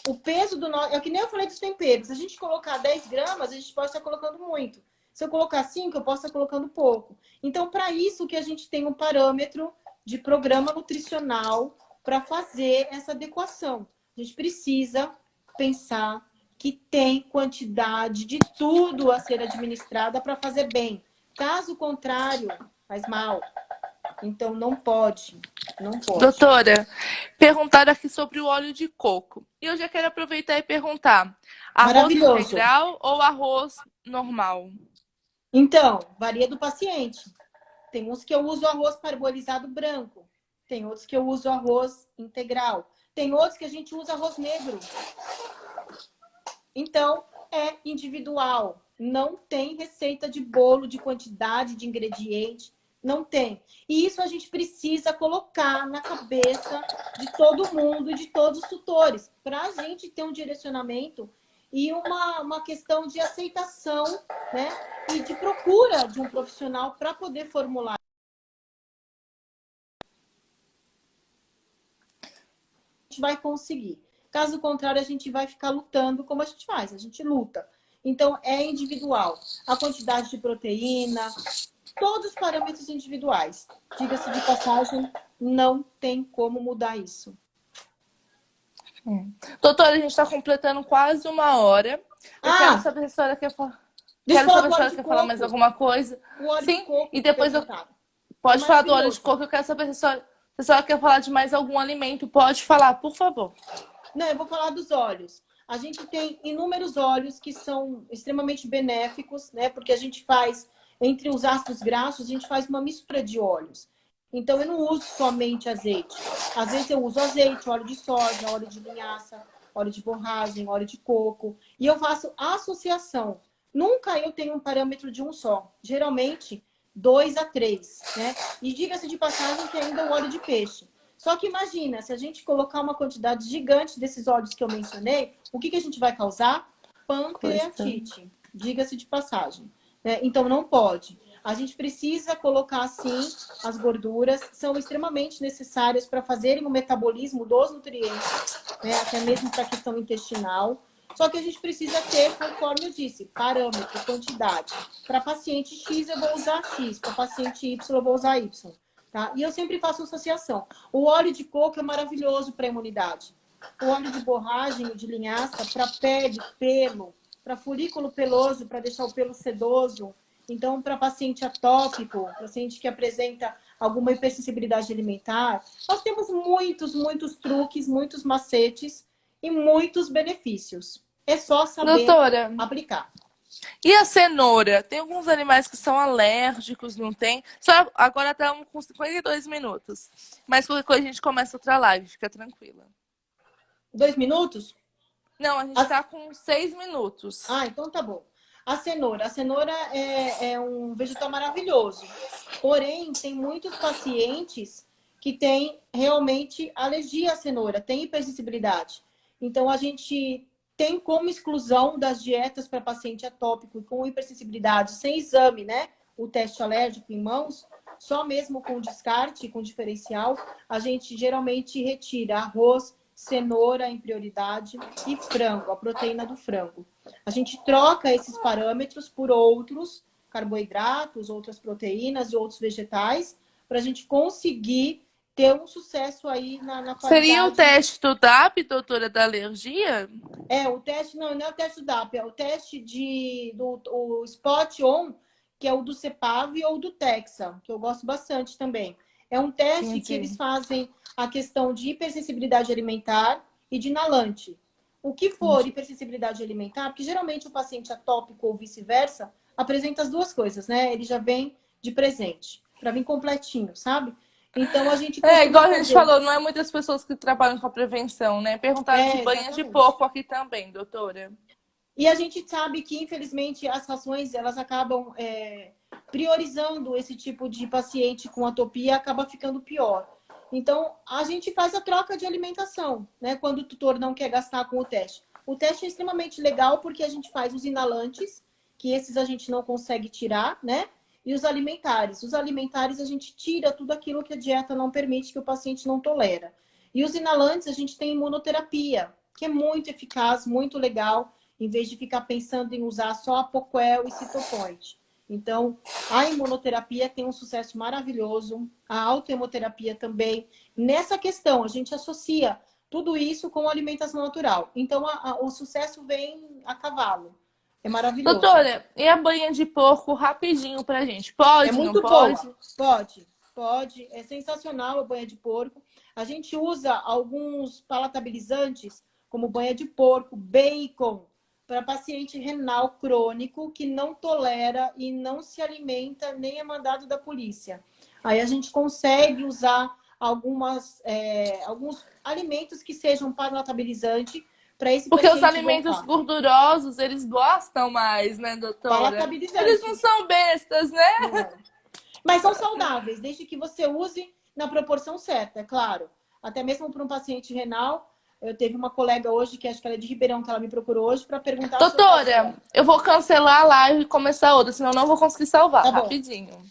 o peso do nosso. É que nem eu falei dos temperos. Se a gente colocar 10 gramas, a gente pode estar colocando muito. Se eu colocar 5, eu posso estar colocando pouco. Então, para isso que a gente tem um parâmetro de programa nutricional para fazer essa adequação. A gente precisa pensar que tem quantidade de tudo a ser administrada para fazer bem. Caso contrário, faz mal. Então, não pode. Não pode. Doutora, perguntaram aqui sobre o óleo de coco. E eu já quero aproveitar e perguntar: arroz Maravilhoso. integral ou arroz normal? Então, varia do paciente. Tem uns que eu uso arroz parbolizado branco. Tem outros que eu uso arroz integral. Tem outros que a gente usa arroz negro. Então, é individual. Não tem receita de bolo, de quantidade de ingrediente. Não tem. E isso a gente precisa colocar na cabeça de todo mundo, de todos os tutores, para a gente ter um direcionamento e uma questão de aceitação, né? E de procura de um profissional para poder formular. A gente vai conseguir. Caso contrário, a gente vai ficar lutando como a gente faz. A gente luta. Então, é individual. A quantidade de proteína, todos os parâmetros individuais. Diga-se de passagem, não tem como mudar isso. Doutora, a gente está completando quase 1 hora. Eu quero saber se a senhora quer falar. Deixa eu Quero falar saber do se a óleo senhora de quer falar mais coco. alguma coisa. O óleo de Sim, coco e depois eu... perguntaram. Pode É falar do óleo de maravilhoso. coco. Eu quero saber se a senhora quer falar de mais algum alimento. Pode falar, por favor. Não, eu vou falar dos óleos. A gente tem inúmeros óleos que são extremamente benéficos, né? Porque a gente faz, entre os ácidos graxos, a gente faz uma mistura de óleos. Então, eu não uso somente azeite. Às vezes eu uso azeite, óleo de soja, óleo de linhaça, óleo de borragem, óleo de coco. E eu faço associação. Nunca eu tenho um parâmetro de um só. Geralmente, 2 a 3, né? E diga-se de passagem que ainda o óleo de peixe. Só que imagina, se a gente colocar uma quantidade gigante desses óleos que eu mencionei, o que a gente vai causar? Pancreatite. Diga-se de passagem. Né? Então, não pode. A gente precisa colocar, sim, as gorduras. São extremamente necessárias para fazerem o metabolismo dos nutrientes, né? Até mesmo para a questão intestinal. Só que a gente precisa ter, conforme eu disse, parâmetro, quantidade. Para paciente X, eu vou usar X. Para paciente Y, eu vou usar Y. Tá? E eu sempre faço associação. O óleo de coco é maravilhoso para a imunidade. O óleo de borragem, o de linhaça, para pele, pelo, para folículo peloso, para deixar o pelo sedoso. Então, para paciente atópico, paciente que apresenta alguma hipersensibilidade alimentar, nós temos muitos truques, muitos macetes e muitos benefícios. É só saber Doutora, aplicar. e a cenoura? Tem alguns animais que são alérgicos, não tem? Só agora estamos com 52 minutos. Mas qualquer coisa a gente começa outra live, fica tranquila. 2 minutos? Não, a gente está com 6 minutos. Ah, então tá bom. A cenoura. A cenoura é um vegetal maravilhoso. Porém, tem muitos pacientes que têm realmente alergia à cenoura, tem hipersensibilidade. Então, a gente tem como exclusão das dietas para paciente atópico com hipersensibilidade, sem exame, né? O teste alérgico em mãos, só mesmo com descarte, com diferencial, a gente geralmente retira arroz, cenoura em prioridade e frango, a proteína do frango. A gente troca esses parâmetros por outros carboidratos, outras proteínas e outros vegetais, para a gente conseguir ter um sucesso aí na qualidade. Seria o teste do DAP, doutora, da alergia? O teste não é o teste do DAP, é o teste o Spot On, que é o do CEPAV ou do Texa, que eu gosto bastante também. É um teste que eles fazem a questão de hipersensibilidade alimentar e de inalante. O que for hipersensibilidade alimentar, porque geralmente o paciente atópico ou vice-versa apresenta as duas coisas, né? Ele já vem de presente, para vir completinho, sabe? Então a gente igual a gente falou, não é muitas pessoas que trabalham com a prevenção, né? Perguntaram de banha de porco aqui também, doutora. E a gente sabe que, infelizmente, as rações, elas acabam priorizando esse tipo de paciente com atopia, acaba ficando pior. Então, a gente faz a troca de alimentação, né? Quando o tutor não quer gastar com o teste. O teste é extremamente legal porque a gente faz os inalantes, que esses a gente não consegue tirar, né? E os alimentares. Os alimentares a gente tira tudo aquilo que a dieta não permite, que o paciente não tolera. E os inalantes a gente tem imunoterapia, que é muito eficaz, muito legal, em vez de ficar pensando em usar só Apoquel e Citopoint. Então, a imunoterapia tem um sucesso maravilhoso, a autohemoterapia também. Nessa questão, a gente associa tudo isso com a alimentação natural. Então, o sucesso vem a cavalo. É maravilhoso. Doutora, e a banha de porco rapidinho pra gente? Pode, é muito não pode? Boa. Pode. É sensacional a banha de porco. A gente usa alguns palatabilizantes, como banha de porco, bacon, para paciente renal crônico que não tolera e não se alimenta, nem é mandado da polícia. Aí a gente consegue usar alguns alimentos que sejam palatabilizantes para esse Porque os paciente alimentos voltar. gordurosos, eles gostam mais, né, doutora? Palatabilizante. Eles não são bestas, né? Não é. Mas são saudáveis, desde que você use na proporção certa, é claro. Até mesmo para um paciente renal, eu teve uma colega hoje, que acho que ela é de Ribeirão, que ela me procurou hoje para perguntar sobre Doutora, eu vou cancelar a live e começar outra, senão eu não vou conseguir salvar. Tá bom. Rapidinho.